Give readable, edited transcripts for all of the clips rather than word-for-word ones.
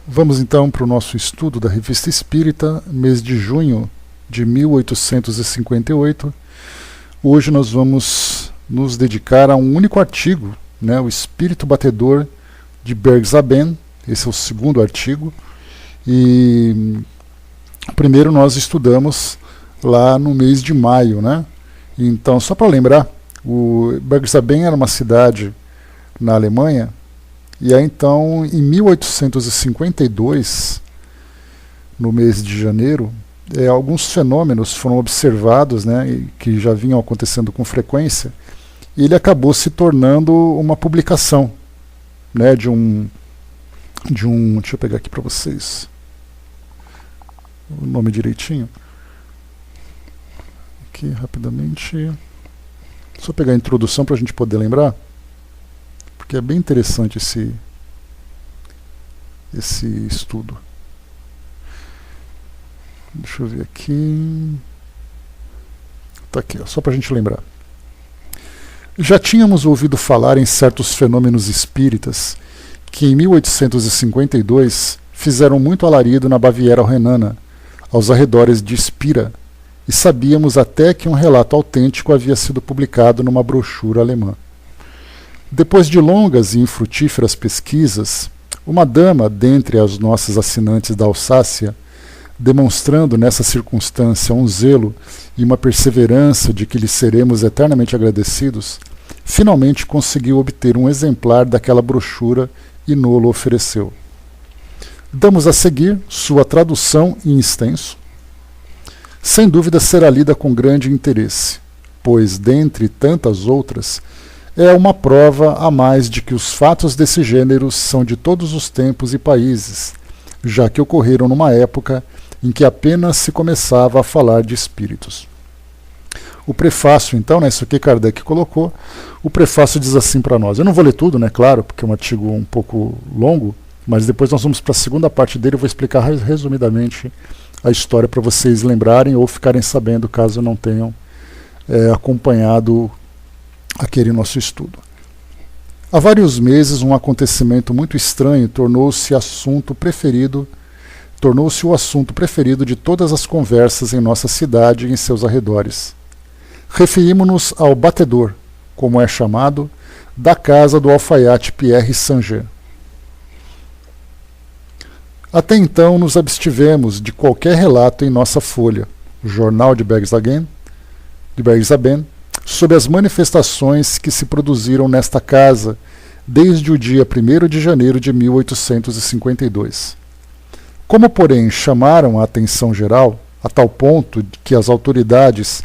Vamos então para o nosso estudo da Revista Espírita, mês de junho de 1858. Hoje nós vamos nos dedicar a um único artigo, né, o Espírito Batedor de Bergzabern. Esse é o segundo artigo. E primeiro nós estudamos lá no mês de maio, né? Então, só para lembrar, o Bergzabern era uma cidade na Alemanha. E aí então, em 1852, no mês de janeiro, alguns fenômenos foram observados, né, que já vinham acontecendo com frequência, e ele acabou se tornando uma publicação, né, de um deixa eu pegar aqui para vocês o nome direitinho, aqui rapidamente, só pegar a introdução para a gente poder lembrar, porque é bem interessante esse estudo. Deixa eu ver aqui. Está aqui, ó, só para a gente lembrar. Já tínhamos ouvido falar em certos fenômenos espíritas que em 1852 fizeram muito alarido na Baviera Renana, aos arredores de Spira, e sabíamos até que um relato autêntico havia sido publicado numa brochura alemã. Depois de longas e infrutíferas pesquisas, uma dama dentre as nossas assinantes da Alsácia, demonstrando nessa circunstância um zelo e uma perseverança de que lhe seremos eternamente agradecidos, finalmente conseguiu obter um exemplar daquela brochura e no-lo ofereceu. Damos a seguir sua tradução em extenso. Sem dúvida será lida com grande interesse, pois, dentre tantas outras, é uma prova a mais de que os fatos desse gênero são de todos os tempos e países, já que ocorreram numa época em que apenas se começava a falar de espíritos. O prefácio, então, né, isso aqui Kardec colocou, o prefácio diz assim para nós. Eu não vou ler tudo, né, claro, porque é um artigo um pouco longo, mas depois nós vamos para a segunda parte dele, eu vou explicar resumidamente a história para vocês lembrarem ou ficarem sabendo, caso não tenham acompanhado aquele nosso estudo. Há vários meses, um acontecimento muito estranho tornou-se o assunto preferido de todas as conversas em nossa cidade e em seus arredores. Referimos-nos ao batedor, como é chamado, da casa do alfaiate Pierre Sanger. Até então nos abstivemos de qualquer relato em nossa folha, o jornal de Bergzabern, sobre as manifestações que se produziram nesta casa desde o dia 1º de janeiro de 1852. Como, porém, chamaram a atenção geral, a tal ponto de que as autoridades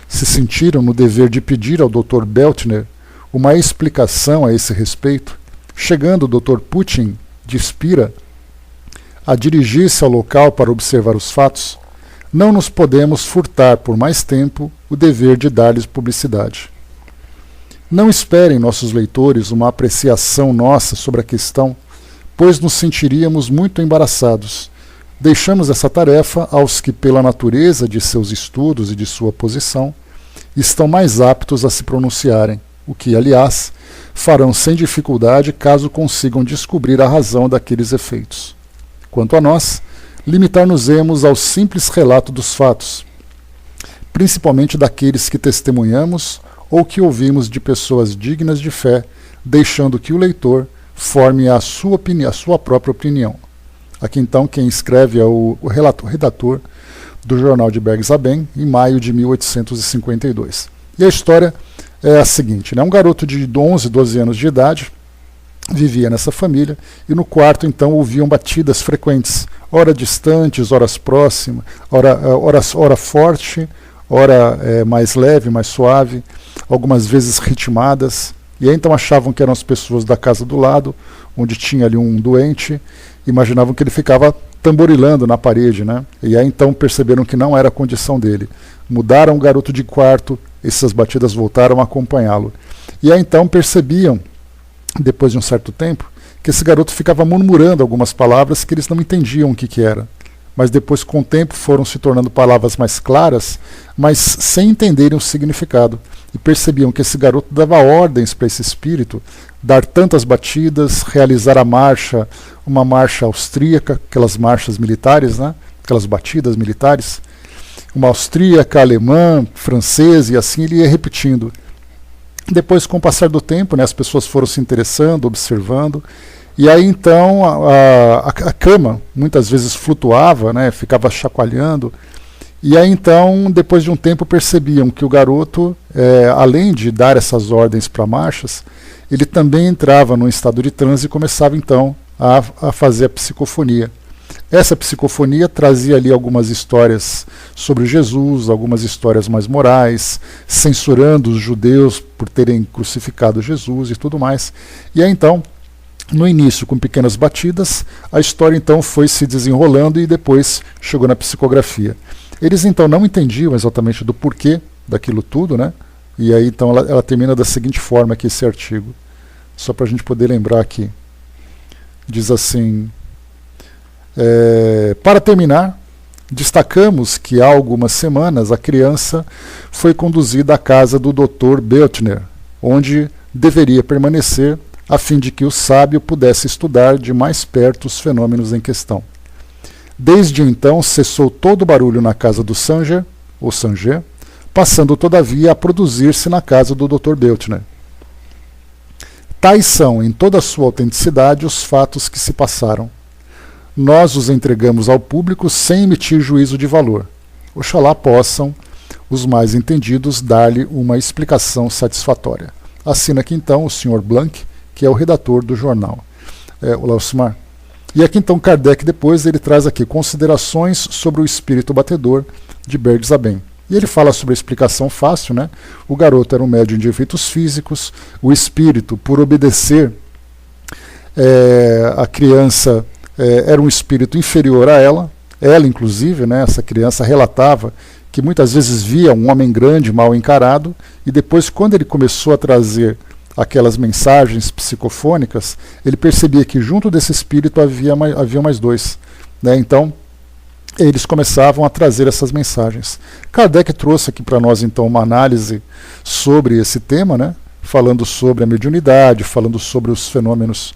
se sentiram no dever de pedir ao Dr. Beltner uma explicação a esse respeito, chegando o Dr. Putin, de Spira, a dirigir-se ao local para observar os fatos, não nos podemos furtar por mais tempo o dever de dar-lhes publicidade. Não esperem, nossos leitores, uma apreciação nossa sobre a questão, pois nos sentiríamos muito embaraçados. Deixamos essa tarefa aos que, pela natureza de seus estudos e de sua posição, estão mais aptos a se pronunciarem, o que, aliás, farão sem dificuldade caso consigam descobrir a razão daqueles efeitos. Quanto a nós, limitar-nos-emos ao simples relato dos fatos, principalmente daqueles que testemunhamos ou que ouvimos de pessoas dignas de fé, deixando que o leitor forme a sua própria opinião. Aqui então quem escreve é o redator do jornal de Bergzabern, em maio de 1852. E a história é a seguinte, né? Um garoto de 11, 12 anos de idade vivia nessa família, e no quarto então ouviam batidas frequentes, ora distantes, horas próximas, ora forte, ora mais leve, mais suave, algumas vezes ritmadas, e aí então achavam que eram as pessoas da casa do lado, onde tinha ali um doente, imaginavam que ele ficava tamborilando na parede, né? E aí então perceberam que não era a condição dele. Mudaram o garoto de quarto, essas batidas voltaram a acompanhá-lo. E aí então percebiam, depois de um certo tempo, que esse garoto ficava murmurando algumas palavras que eles não entendiam o que era. Mas depois, com o tempo, foram se tornando palavras mais claras, mas sem entenderem o significado. e percebiam que esse garoto dava ordens para esse espírito dar tantas batidas, realizar a marcha, uma marcha austríaca, aquelas marchas militares, né? Aquelas batidas militares, uma austríaca, alemã, francesa, e assim ele ia repetindo. Depois, com o passar do tempo, né, as pessoas foram se interessando, observando, e aí então a cama muitas vezes flutuava, né, ficava chacoalhando, e aí então, depois de um tempo, percebiam que o garoto, além de dar essas ordens para marchas, ele também entrava num estado de transe e começava então a fazer a psicofonia. Essa psicofonia trazia ali algumas histórias sobre Jesus, algumas histórias mais morais, censurando os judeus por terem crucificado Jesus e tudo mais. E aí então, no início com pequenas batidas, a história então foi se desenrolando e depois chegou na psicografia. Eles então não entendiam exatamente do porquê daquilo tudo, né? E aí então ela termina da seguinte forma aqui esse artigo, só para a gente poder lembrar aqui. Diz assim: para terminar, destacamos que há algumas semanas a criança foi conduzida à casa do Dr. Beltner, onde deveria permanecer a fim de que o sábio pudesse estudar de mais perto os fenômenos em questão. Desde então cessou todo o barulho na casa do Sanger, ou Sanger, passando todavia a produzir-se na casa do Dr. Beltner. Tais são, em toda a sua autenticidade, os fatos que se passaram. Nós os entregamos ao público sem emitir juízo de valor. Oxalá possam os mais entendidos dar-lhe uma explicação satisfatória. Assina aqui então o Sr. Blanc, que é o redator do jornal. Olá, Osmar. E aqui então Kardec depois ele traz aqui considerações sobre o espírito batedor de Bergzabem. E ele fala sobre a explicação fácil, né? O garoto era um médium de efeitos físicos, o espírito, por obedecer a criança, era um espírito inferior a ela. Ela, inclusive, né, essa criança relatava que muitas vezes via um homem grande, mal encarado, e depois, quando ele começou a trazer aquelas mensagens psicofônicas, ele percebia que junto desse espírito havia mais dois, né? Então, eles começavam a trazer essas mensagens. Kardec trouxe aqui para nós, então, uma análise sobre esse tema, né? Falando sobre a mediunidade, falando sobre os fenômenos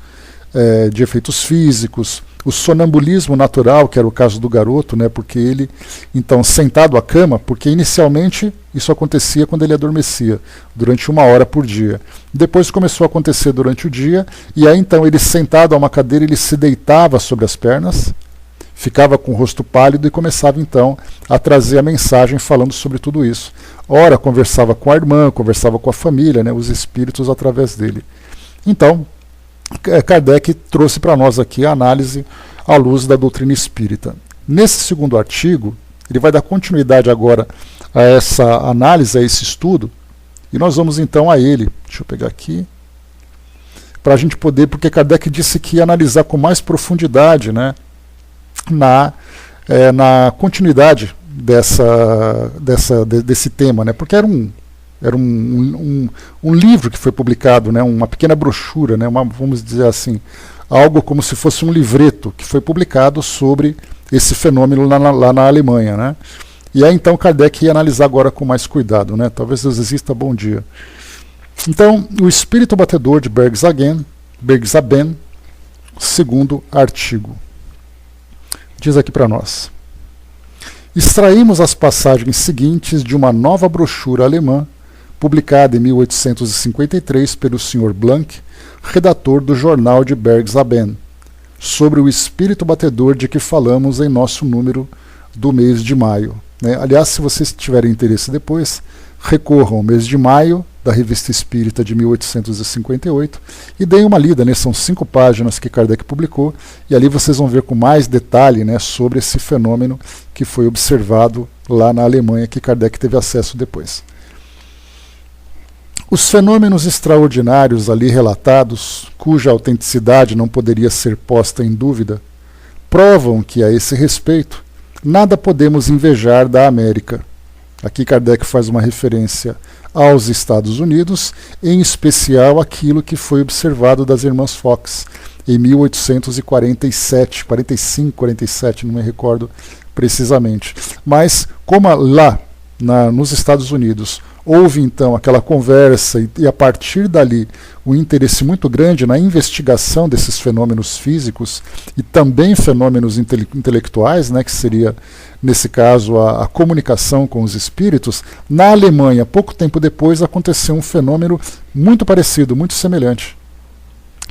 de efeitos físicos, o sonambulismo natural, que era o caso do garoto, né? Porque ele, então, sentado à cama, porque inicialmente isso acontecia quando ele adormecia, durante 1 hora por dia. Depois começou a acontecer durante o dia, e aí então ele sentado a uma cadeira, ele se deitava sobre as pernas, ficava com o rosto pálido e começava então a trazer a mensagem falando sobre tudo isso. Ora, conversava com a irmã, conversava com a família, né? Os espíritos através dele. Então, Kardec trouxe para nós aqui a análise à luz da doutrina espírita. Nesse segundo artigo, ele vai dar continuidade agora a essa análise, a esse estudo, e nós vamos então a ele. Deixa eu pegar aqui, para a gente poder, porque Kardec disse que ia analisar com mais profundidade, né, na continuidade desse tema, né, porque era um livro que foi publicado, né, uma pequena brochura, né, vamos dizer assim, algo como se fosse um livreto que foi publicado sobre esse fenômeno lá na Alemanha, né? E aí então Kardec ia analisar agora com mais cuidado, né? Talvez Deus exista, bom dia. Então, o espírito batedor de Bergzabem, segundo artigo. Diz aqui para nós: extraímos as passagens seguintes de uma nova brochura alemã, publicada em 1853 pelo Sr. Blanc, redator do jornal de Bergzabem, sobre o espírito batedor de que falamos em nosso número do mês de maio. Aliás, se vocês tiverem interesse depois, recorram ao mês de maio, da Revista Espírita de 1858, e deem uma lida, né? São 5 páginas que Kardec publicou, e ali vocês vão ver com mais detalhe, né, sobre esse fenômeno que foi observado lá na Alemanha, que Kardec teve acesso depois. Os fenômenos extraordinários ali relatados, cuja autenticidade não poderia ser posta em dúvida, provam que, a esse respeito, nada podemos invejar da América. Aqui Kardec faz uma referência aos Estados Unidos, em especial aquilo que foi observado das irmãs Fox em 1847, 45, 47, não me recordo precisamente. Mas como lá nos Estados Unidos houve então aquela conversa e a partir dali um interesse muito grande na investigação desses fenômenos físicos e também fenômenos intelectuais, né, que seria, nesse caso, a comunicação com os espíritos. Na Alemanha, pouco tempo depois, aconteceu um fenômeno muito parecido, muito semelhante.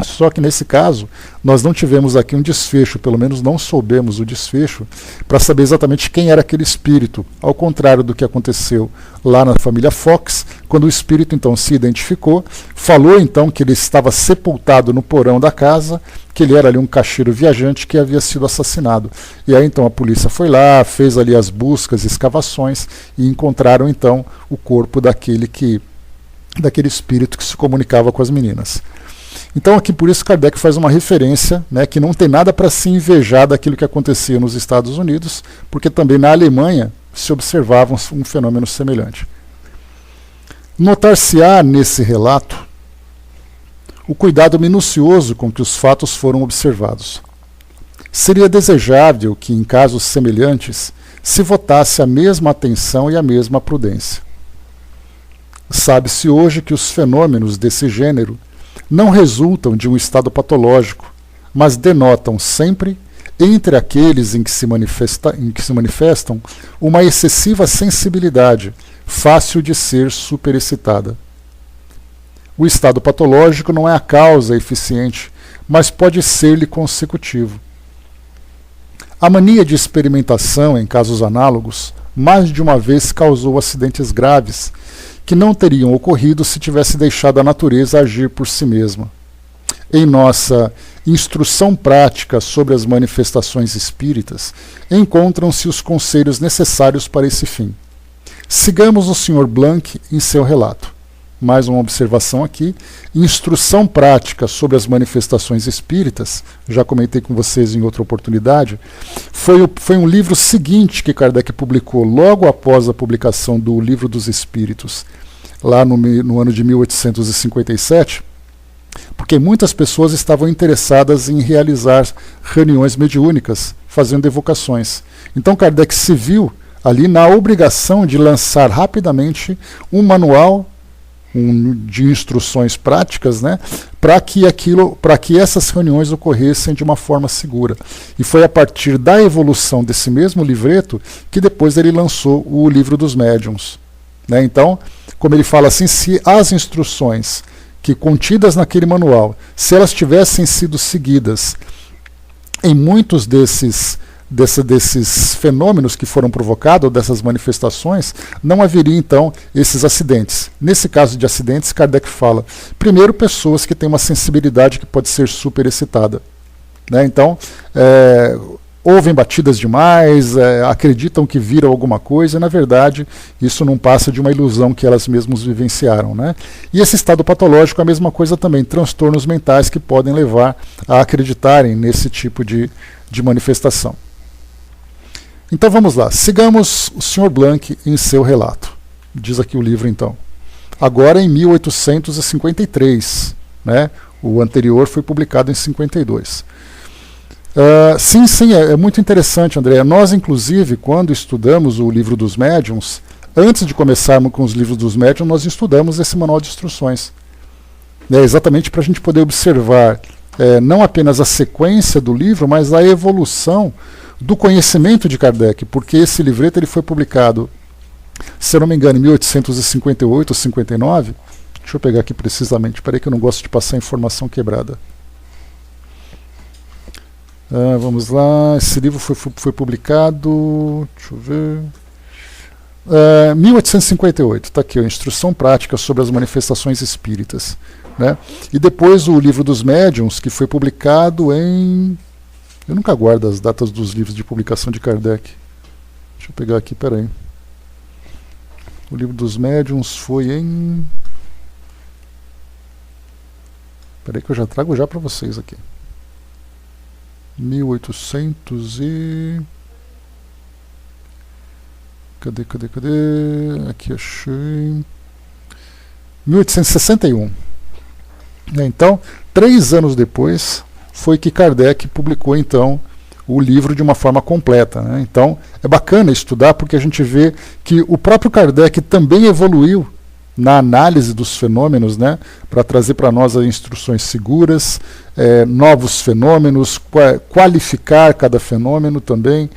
Só que nesse caso, nós não tivemos aqui um desfecho, pelo menos não soubemos o desfecho, para saber exatamente quem era aquele espírito, ao contrário do que aconteceu lá na família Fox, quando o espírito então se identificou, falou então que ele estava sepultado no porão da casa, que ele era ali um caixeiro viajante que havia sido assassinado. E aí então a polícia foi lá, fez ali as buscas, escavações, e encontraram então o corpo daquele espírito que se comunicava com as meninas. Então aqui por isso Kardec faz uma referência, né, que não tem nada para se invejar daquilo que acontecia nos Estados Unidos, porque também na Alemanha se observava um fenômeno semelhante. Notar-se-á nesse relato o cuidado minucioso com que os fatos foram observados. Seria desejável que, em casos semelhantes, se votasse a mesma atenção e a mesma prudência. Sabe-se hoje que os fenômenos desse gênero não resultam de um estado patológico, mas denotam sempre, entre aqueles em que se manifestam, uma excessiva sensibilidade, fácil de ser superexcitada. O estado patológico não é a causa eficiente, mas pode ser-lhe consecutivo. A mania de experimentação em casos análogos mais de uma vez causou acidentes graves, que não teriam ocorrido se tivesse deixado a natureza agir por si mesma. Em nossa instrução prática sobre as manifestações espíritas, encontram-se os conselhos necessários para esse fim. Sigamos o Sr. Blanc em seu relato. Mais uma observação aqui. Instrução prática sobre as manifestações espíritas, já comentei com vocês em outra oportunidade, foi um livro seguinte que Kardec publicou logo após a publicação do Livro dos Espíritos, lá no ano de 1857, porque muitas pessoas estavam interessadas em realizar reuniões mediúnicas, fazendo evocações. Então Kardec se viu ali na obrigação de lançar rapidamente um manual de instruções práticas, né, para que essas reuniões ocorressem de uma forma segura. E foi a partir da evolução desse mesmo livreto que depois ele lançou o Livro dos Médiuns. Né? Então, como ele fala assim, se as instruções que contidas naquele manual, se elas tivessem sido seguidas em muitos desses fenômenos que foram provocados, dessas manifestações, não haveria então esses acidentes. Nesse caso de acidentes, Kardec fala, primeiro, pessoas que têm uma sensibilidade que pode ser superexcitada. Né? Então, ouvem batidas demais, acreditam que viram alguma coisa, e na verdade isso não passa de uma ilusão que elas mesmas vivenciaram. Né? E esse estado patológico é a mesma coisa também, transtornos mentais que podem levar a acreditarem nesse tipo de manifestação. Então vamos lá, sigamos o Sr. Blanc em seu relato. Diz aqui o livro então. Agora em 1853, né? O anterior foi publicado em 52. Sim, é muito interessante, André. Nós, inclusive, quando estudamos o Livro dos Médiuns, antes de começarmos com os livros dos médiuns, nós estudamos esse manual de instruções. Exatamente para a gente poder observar não apenas a sequência do livro, mas a evolução do conhecimento de Kardec, porque esse livreto ele foi publicado, se eu não me engano, em 1858 ou 59. Deixa eu pegar aqui precisamente, peraí que eu não gosto de passar informação quebrada. Vamos lá, esse livro foi publicado, deixa eu ver, 1858, está aqui, a Instrução Prática sobre as Manifestações Espíritas. Né? E depois o Livro dos Médiuns, que foi publicado em... Eu nunca guardo as datas dos livros de publicação de Kardec. Deixa eu pegar aqui, peraí. O Livro dos Médiuns foi em... Peraí que eu já trago já para vocês aqui. 1800 e... Cadê? Aqui achei... 1861. Então, 3 anos depois, foi que Kardec publicou, então, o livro de uma forma completa. Né? Então, é bacana estudar porque a gente vê que o próprio Kardec também evoluiu na análise dos fenômenos, né, para trazer para nós as instruções seguras, novos fenômenos, qualificar cada fenômeno também,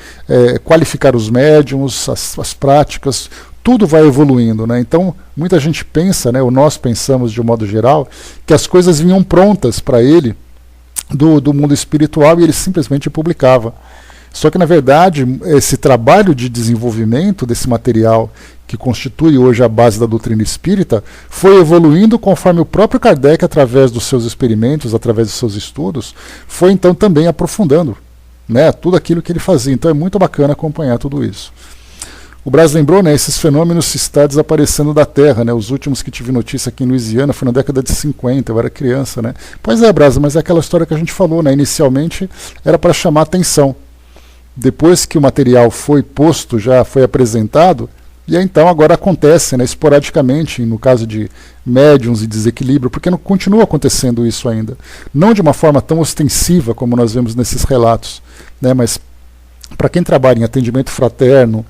qualificar os médiums, as práticas, tudo vai evoluindo, né? Então, muita gente pensa, né, ou nós pensamos de um modo geral, que as coisas vinham prontas para ele do mundo espiritual e ele simplesmente publicava. Só que, na verdade, esse trabalho de desenvolvimento desse material que constitui hoje a base da doutrina espírita foi evoluindo conforme o próprio Kardec, através dos seus experimentos, através dos seus estudos, foi então também aprofundando, né, tudo aquilo que ele fazia. Então é muito bacana acompanhar tudo isso. O Braz lembrou, né, esses fenômenos se está desaparecendo da Terra, né, os últimos que tive notícia aqui em Louisiana foi na década de 50, eu era criança, né. Pois é, Braz, mas é aquela história que a gente falou, né, inicialmente era para chamar atenção. Depois que o material foi posto, já foi apresentado, e aí, então agora acontece, né, esporadicamente, no caso de médiums e desequilíbrio, porque não continua acontecendo isso ainda. Não de uma forma tão ostensiva como nós vemos nesses relatos, né, mas para quem trabalha em atendimento fraterno,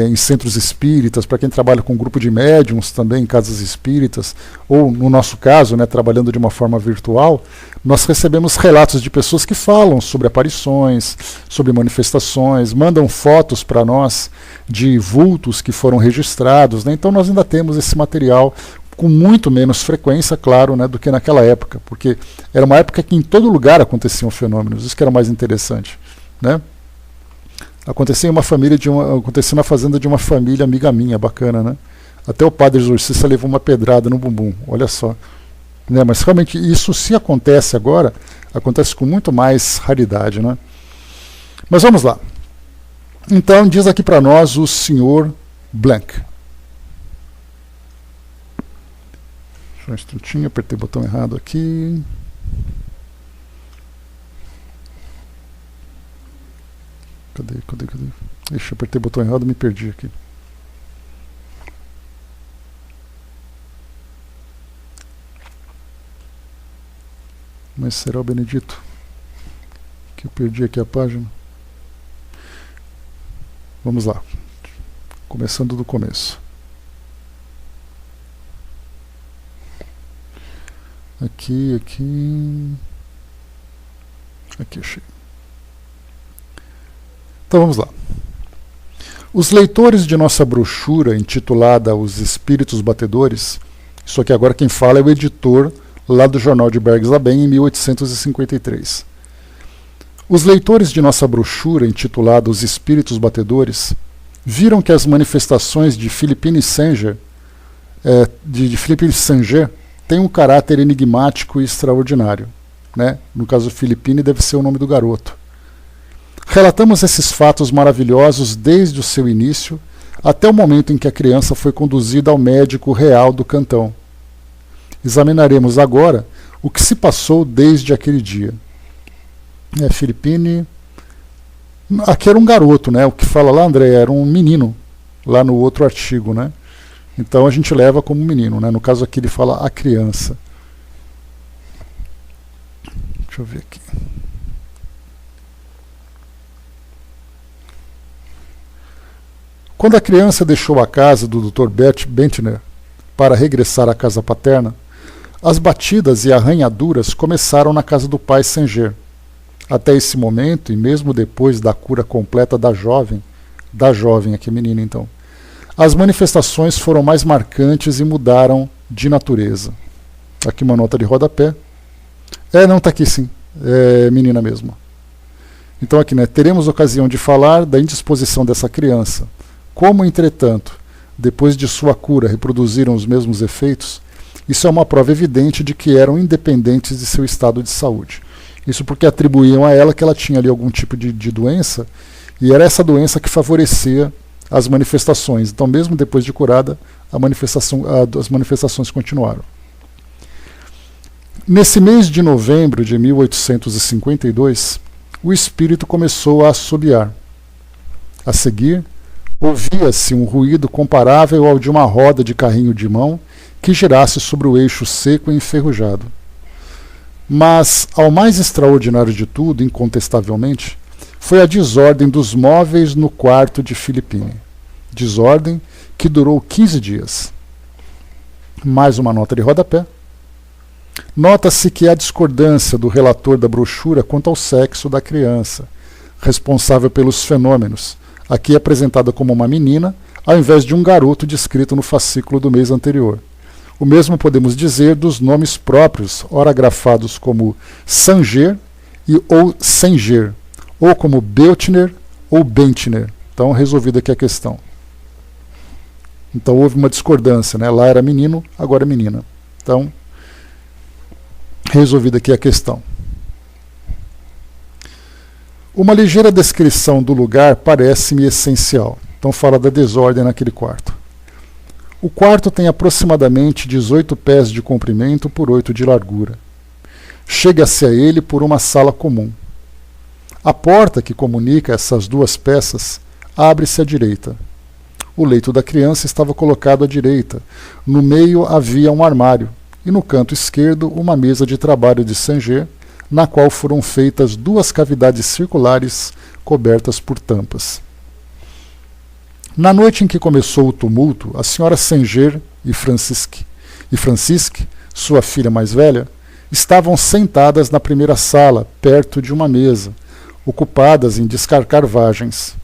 em centros espíritas, para quem trabalha com grupo de médiums também em casas espíritas, ou no nosso caso, né, trabalhando de uma forma virtual, nós recebemos relatos de pessoas que falam sobre aparições, sobre manifestações, mandam fotos para nós de vultos que foram registrados, né? Então nós ainda temos esse material com muito menos frequência, claro, né, do que naquela época, porque era uma época que em todo lugar aconteciam fenômenos, isso que era mais interessante, né? Aconteceu aconteceu na fazenda de uma família amiga minha, bacana, né? Até o padre exorcista levou uma pedrada no bumbum, olha só. Né? Mas realmente isso se acontece agora, acontece com muito mais raridade, né? Mas vamos lá. Então diz aqui para nós o senhor Blank. Só um instantinho, apertei o botão errado aqui. Cadê? Ixi, apertei o botão errado e me perdi aqui. Mas será o Benedito? Que eu perdi aqui a página. Vamos lá. Começando do começo. Aqui, achei. Então vamos lá. Os leitores de nossa brochura intitulada Os Espíritos Batedores, isso aqui agora quem fala é o editor lá do Jornal de Bergs-Laben em 1853. Os leitores de nossa brochura intitulada Os Espíritos Batedores viram que as manifestações de Philippine Sanger, têm um caráter enigmático e extraordinário, né? No caso Philippine deve ser o nome do garoto. Relatamos esses fatos maravilhosos desde o seu início até o momento em que a criança foi conduzida ao médico real do cantão. Examinaremos agora o que se passou desde aquele dia. Philippine... Aqui era um garoto, né? O que fala lá, André, era um menino, lá no outro artigo, né? Então a gente leva como menino, né? No caso aqui ele fala a criança. Deixa eu ver aqui. Quando a criança deixou a casa do Dr. Bentner para regressar à casa paterna, as batidas e arranhaduras começaram na casa do pai Sanger. Até esse momento, e mesmo depois da cura completa da jovem, aqui menina então, as manifestações foram mais marcantes e mudaram de natureza. Aqui uma nota de rodapé. Não, está aqui sim, é menina mesmo. Então aqui, né, teremos ocasião de falar da indisposição dessa criança. Como, entretanto, depois de sua cura reproduziram os mesmos efeitos, isso é uma prova evidente de que eram independentes de seu estado de saúde. Isso porque atribuíam a ela que ela tinha ali algum tipo de doença, e era essa doença que favorecia as manifestações. Então, mesmo depois de curada, as manifestações continuaram. Nesse mês de novembro de 1852, o espírito começou a assobiar. A seguir, ouvia-se um ruído comparável ao de uma roda de carrinho de mão que girasse sobre o eixo seco e enferrujado. Mas, ao mais extraordinário de tudo, incontestavelmente, foi a desordem dos móveis no quarto de Philippine. Desordem que durou 15 dias. Mais uma nota de rodapé. Nota-se que há discordância do relator da brochura quanto ao sexo da criança, responsável pelos fenômenos, aqui apresentada como uma menina, ao invés de um garoto descrito no fascículo do mês anterior. O mesmo podemos dizer dos nomes próprios, ora grafados como Sanger ou Senger, ou como Beltner ou Bentner. Então, resolvida aqui a questão. Então, houve uma discordância, né? Lá era menino, agora é menina. Então, resolvida aqui a questão. Uma ligeira descrição do lugar parece-me essencial. Então, fala da desordem naquele quarto. O quarto tem aproximadamente 18 pés de comprimento por 8 de largura. Chega-se a ele por uma sala comum. A porta que comunica essas duas peças abre-se à direita. O leito da criança estava colocado à direita. No meio havia um armário e no canto esquerdo uma mesa de trabalho de Sanger, na qual foram feitas duas cavidades circulares cobertas por tampas. Na noite em que começou o tumulto, a senhora Sanger e Francisque, sua filha mais velha, estavam sentadas na primeira sala, perto de uma mesa, ocupadas em descarcar vagens.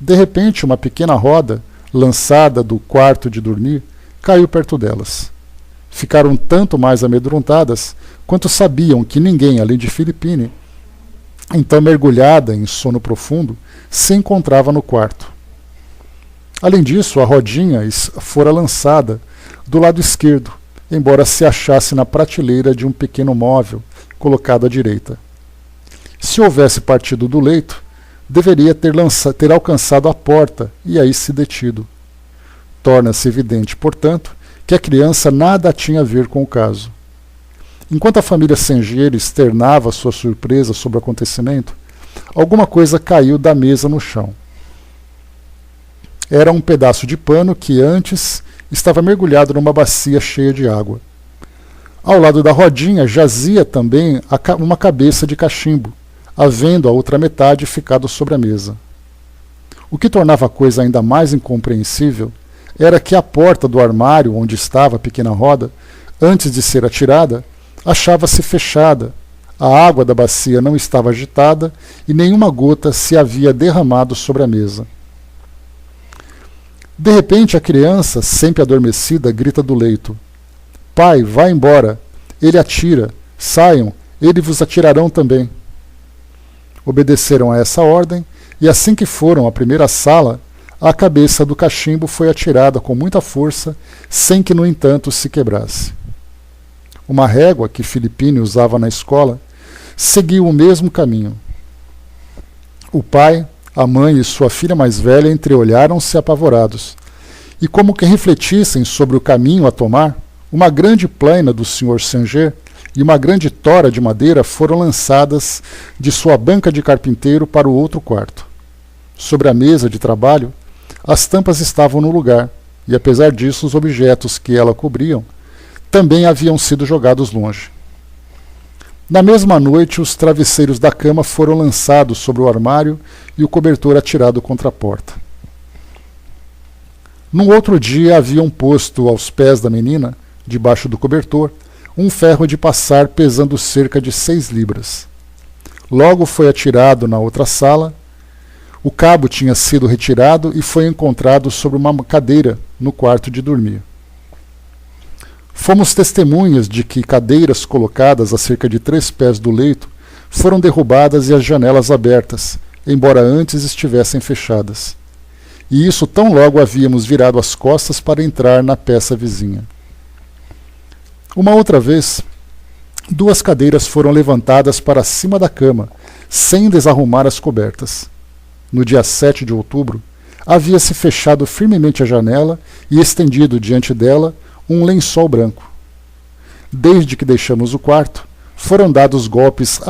De repente, uma pequena roda, lançada do quarto de dormir, caiu perto delas. Ficaram tanto mais amedrontadas quanto sabiam que ninguém, além de Philippine, então mergulhada em sono profundo, se encontrava no quarto. Além disso, a rodinha fora lançada do lado esquerdo, embora se achasse na prateleira de um pequeno móvel colocado à direita. Se houvesse partido do leito, deveria ter alcançado a porta e aí se detido. Torna-se evidente, portanto, que a criança nada tinha a ver com o caso. Enquanto a família Sanger externava sua surpresa sobre o acontecimento, alguma coisa caiu da mesa no chão. Era um pedaço de pano que antes estava mergulhado numa bacia cheia de água. Ao lado da rodinha jazia também uma cabeça de cachimbo, havendo a outra metade ficado sobre a mesa. O que tornava a coisa ainda mais incompreensível era que a porta do armário onde estava a pequena roda, antes de ser atirada, achava-se fechada, a água da bacia não estava agitada e nenhuma gota se havia derramado sobre a mesa. De repente, a criança, sempre adormecida, grita do leito: "Pai, vá embora! Ele atira! Saiam! Eles vos atirarão também!" Obedeceram a essa ordem, e assim que foram à primeira sala, a cabeça do cachimbo foi atirada com muita força, sem que, no entanto, se quebrasse. Uma régua que Philippine usava na escola seguiu o mesmo caminho. O pai, a mãe e sua filha mais velha entreolharam-se apavorados, e como que refletissem sobre o caminho a tomar, uma grande plaina do Sr. Sanger e uma grande tora de madeira foram lançadas de sua banca de carpinteiro para o outro quarto. Sobre a mesa de trabalho, as tampas estavam no lugar, e apesar disso, os objetos que ela cobriam também haviam sido jogados longe. Na mesma noite, os travesseiros da cama foram lançados sobre o armário e o cobertor atirado contra a porta. Num outro dia, haviam posto aos pés da menina, debaixo do cobertor, um ferro de passar pesando cerca de 6 libras. Logo foi atirado na outra sala. O cabo tinha sido retirado e foi encontrado sobre uma cadeira no quarto de dormir. Fomos testemunhas de que cadeiras colocadas a cerca de 3 pés do leito foram derrubadas e as janelas abertas, embora antes estivessem fechadas. E isso tão logo havíamos virado as costas para entrar na peça vizinha. Uma outra vez, 2 cadeiras foram levantadas para cima da cama, sem desarrumar as cobertas. No dia 7 de outubro, havia-se fechado firmemente a janela e estendido diante dela um lençol branco. Desde que deixamos o quarto, foram dados golpes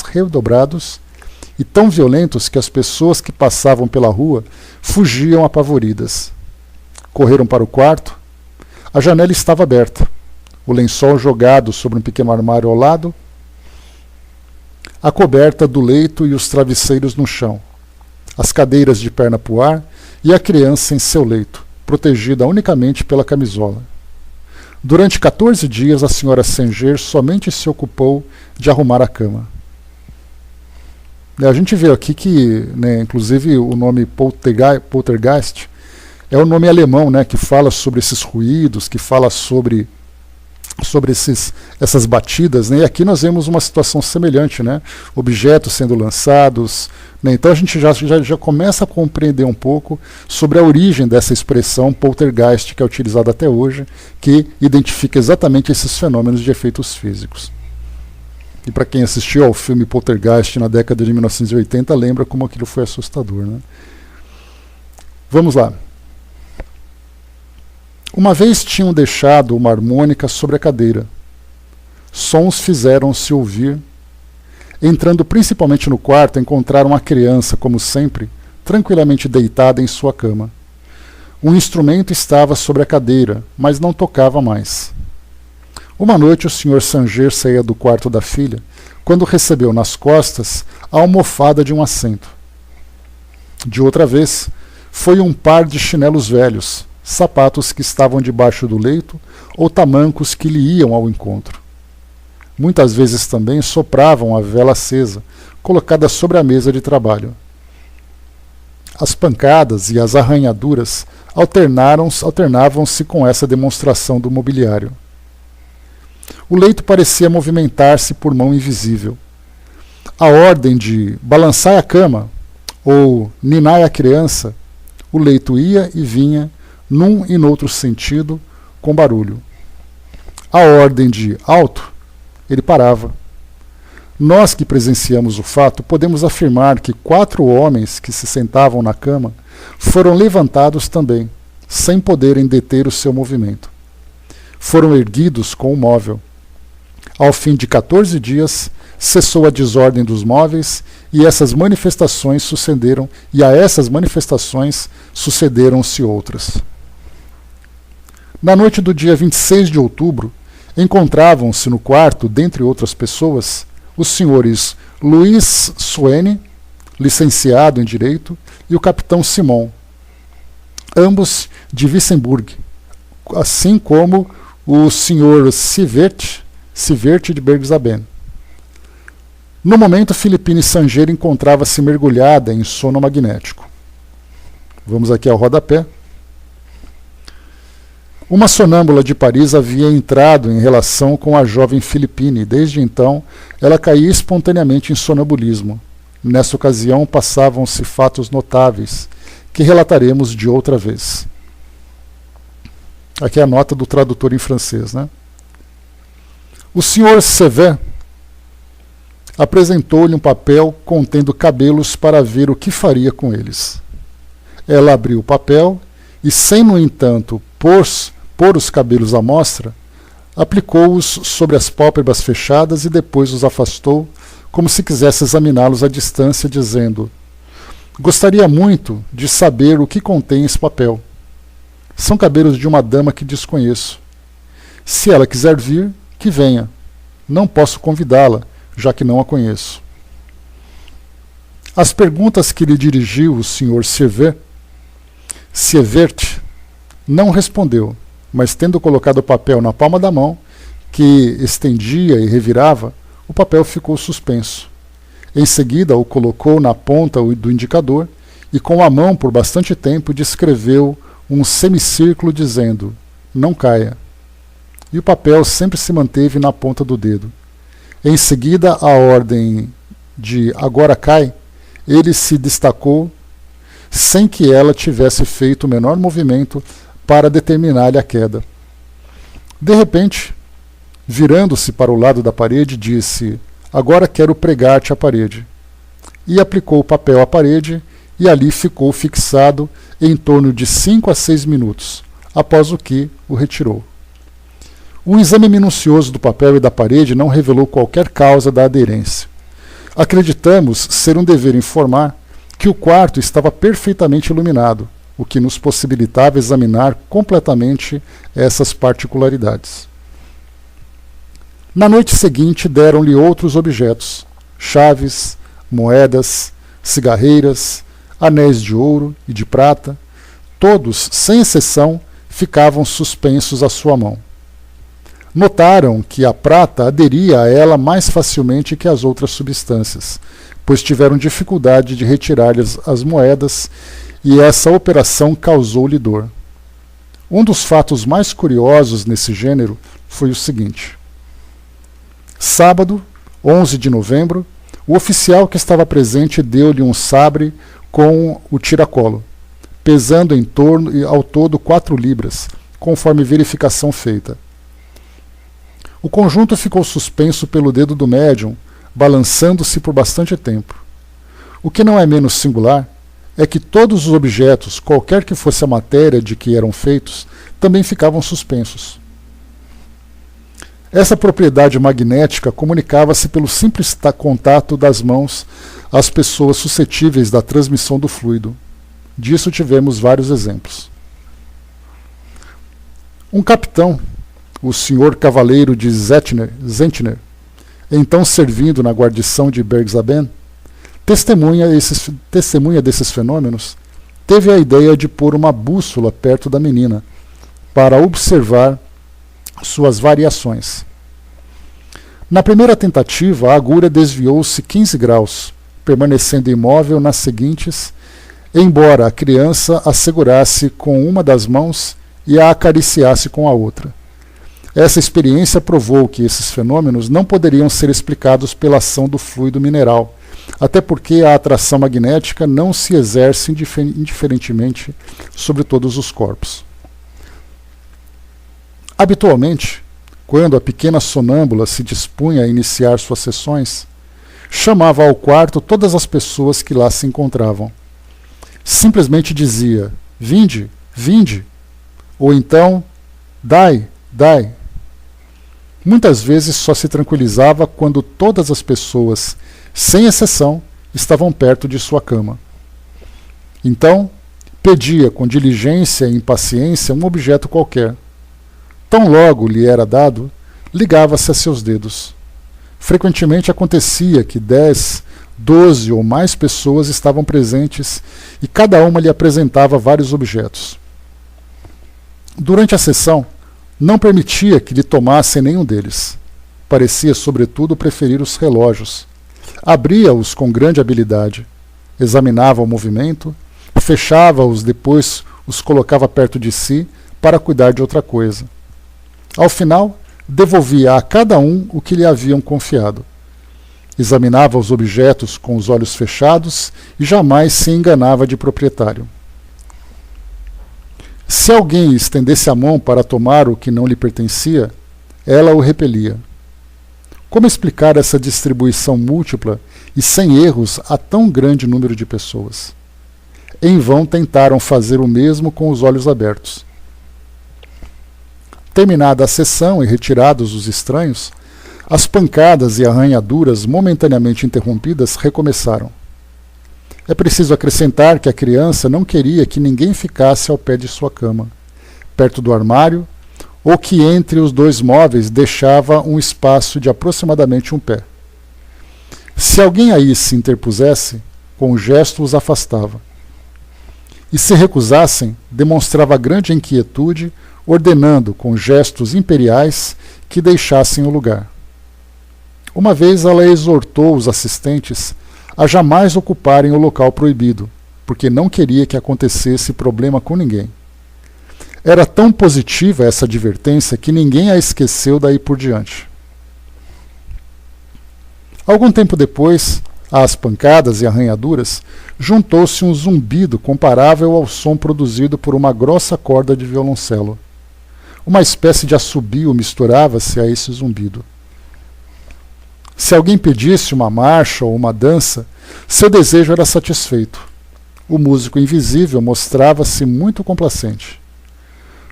redobrados e tão violentos que as pessoas que passavam pela rua fugiam apavoridas. Correram para o quarto. A janela estava aberta, o lençol jogado sobre um pequeno armário ao lado, a coberta do leito e os travesseiros no chão, as cadeiras de perna para o ar e a criança em seu leito, protegida unicamente pela camisola. Durante 14 dias, a senhora Sanger somente se ocupou de arrumar a cama. A gente vê aqui que, né, inclusive, o nome Poltergeist é um nome alemão, né, que fala sobre esses ruídos, que fala sobre essas batidas, né? E aqui nós vemos uma situação semelhante, né? Objetos sendo lançados, né? Então a gente já começa a compreender um pouco sobre a origem dessa expressão poltergeist, que é utilizada até hoje, que identifica exatamente esses fenômenos de efeitos físicos. E para quem assistiu ao filme Poltergeist na década de 1980, lembra como aquilo foi assustador, né? Vamos lá. Uma vez tinham deixado uma harmônica sobre a cadeira. Sons fizeram-se ouvir. Entrando principalmente no quarto, encontraram a criança, como sempre, tranquilamente deitada em sua cama. Um instrumento estava sobre a cadeira, mas não tocava mais. Uma noite o Sr. Sanger saía do quarto da filha, quando recebeu nas costas a almofada de um assento. De outra vez, foi um par de chinelos velhos, sapatos que estavam debaixo do leito ou tamancos que lhe iam ao encontro. Muitas vezes também sopravam a vela acesa, colocada sobre a mesa de trabalho. As pancadas e as arranhaduras alternavam-se com essa demonstração do mobiliário. O leito parecia movimentar-se por mão invisível. A ordem de balançar a cama ou ninar a criança, o leito ia e vinha, num e noutro sentido, com barulho. A ordem de alto, ele parava. Nós que presenciamos o fato, podemos afirmar que 4 homens que se sentavam na cama foram levantados também, sem poderem deter o seu movimento. Foram erguidos com o móvel. Ao fim de 14 dias, cessou a desordem dos móveis e a essas manifestações sucederam-se outras. Na noite do dia 26 de outubro, encontravam-se no quarto, dentre outras pessoas, os senhores Luiz Suene, licenciado em Direito, e o capitão Simon, ambos de Wissembourg, assim como o senhor Sivert de Bergzaben. No momento, Philippine Sanger encontrava-se mergulhada em sono magnético. Vamos aqui ao rodapé. Uma sonâmbula de Paris havia entrado em relação com a jovem Philippine e, desde então, ela caía espontaneamente em sonambulismo. Nessa ocasião, passavam-se fatos notáveis, que relataremos de outra vez. Aqui é a nota do tradutor em francês, né? O Sr. Sevet apresentou-lhe um papel contendo cabelos para ver o que faria com eles. Ela abriu o papel e, sem, no entanto, pôr os cabelos à mostra, aplicou-os sobre as pálpebras fechadas e depois os afastou, como se quisesse examiná-los à distância, dizendo: gostaria muito de saber o que contém esse papel. São cabelos de uma dama que desconheço. Se ela quiser vir, que venha. Não posso convidá-la, já que não a conheço. As perguntas que lhe dirigiu o Sr. Sievert não respondeu, mas tendo colocado o papel na palma da mão, que estendia e revirava, o papel ficou suspenso. Em seguida o colocou na ponta do indicador e com a mão por bastante tempo descreveu um semicírculo dizendo: não caia. E o papel sempre se manteve na ponta do dedo. Em seguida, a ordem de agora cai, ele se destacou sem que ela tivesse feito o menor movimento para determinar-lhe a queda. De repente, virando-se para o lado da parede, disse: agora quero pregar-te a parede. E aplicou o papel à parede, e ali ficou fixado em torno de 5 a 6 minutos, após o que o retirou. Um exame minucioso do papel e da parede não revelou qualquer causa da aderência. Acreditamos ser um dever informar que o quarto estava perfeitamente iluminado, o que nos possibilitava examinar completamente essas particularidades. Na noite seguinte deram-lhe outros objetos: chaves, moedas, cigarreiras, anéis de ouro e de prata, Todos, sem exceção, ficavam suspensos à sua mão. Notaram que a prata aderia a ela mais facilmente que as outras substâncias, pois tiveram dificuldade de retirar-lhes as moedas, e essa operação causou-lhe dor. Um dos fatos mais curiosos nesse gênero foi o seguinte. Sábado, 11 de novembro, o oficial que estava presente deu-lhe um sabre com o tiracolo, pesando em torno ao todo 4 libras, conforme verificação feita. O conjunto ficou suspenso pelo dedo do médium, balançando-se por bastante tempo. O que não é menos singular é que todos os objetos, qualquer que fosse a matéria de que eram feitos, também ficavam suspensos. Essa propriedade magnética comunicava-se pelo simples contato das mãos às pessoas suscetíveis da transmissão do fluido. Disso tivemos vários exemplos. Um capitão, o Sr. Cavaleiro de Zentner, então servindo na guarnição de Bergsaben, testemunha desses fenômenos, teve a ideia de pôr uma bússola perto da menina, para observar suas variações. Na primeira tentativa, a agulha desviou-se 15 graus, permanecendo imóvel nas seguintes, embora a criança a segurasse com uma das mãos e a acariciasse com a outra. Essa experiência provou que esses fenômenos não poderiam ser explicados pela ação do fluido mineral, até porque a atração magnética não se exerce indiferentemente sobre todos os corpos. Habitualmente, quando a pequena sonâmbula se dispunha a iniciar suas sessões, chamava ao quarto todas as pessoas que lá se encontravam. Simplesmente dizia, vinde, vinde, ou então, dai, dai. Muitas vezes só se tranquilizava quando todas as pessoas, sem exceção, estavam perto de sua cama. Então, pedia com diligência e impaciência um objeto qualquer. Tão logo lhe era dado, ligava-se a seus dedos. Frequentemente acontecia que 10, 12 ou mais pessoas estavam presentes e cada uma lhe apresentava vários objetos. Durante a sessão, não permitia que lhe tomassem nenhum deles. Parecia, sobretudo, preferir os relógios. Abria-os com grande habilidade, examinava o movimento, fechava-os, depois os colocava perto de si para cuidar de outra coisa. Ao final, devolvia a cada um o que lhe haviam confiado. Examinava os objetos com os olhos fechados e jamais se enganava de proprietário. Se alguém estendesse a mão para tomar o que não lhe pertencia, ela o repelia. Como explicar essa distribuição múltipla e sem erros a tão grande número de pessoas? Em vão tentaram fazer o mesmo com os olhos abertos. Terminada a sessão e retirados os estranhos, as pancadas e arranhaduras momentaneamente interrompidas recomeçaram. É preciso acrescentar que a criança não queria que ninguém ficasse ao pé de sua cama, perto do armário, ou que entre os dois móveis deixava um espaço de aproximadamente um pé. Se alguém aí se interpusesse, com um gesto os afastava. E se recusassem, demonstrava grande inquietude, ordenando com gestos imperiais que deixassem o lugar. Uma vez ela exortou os assistentes a jamais ocuparem o local proibido, porque não queria que acontecesse problema com ninguém. Era tão positiva essa advertência que ninguém a esqueceu daí por diante. Algum tempo depois, às pancadas e arranhaduras, juntou-se um zumbido comparável ao som produzido por uma grossa corda de violoncelo. Uma espécie de assobio misturava-se a esse zumbido. Se alguém pedisse uma marcha ou uma dança, seu desejo era satisfeito. O músico invisível mostrava-se muito complacente.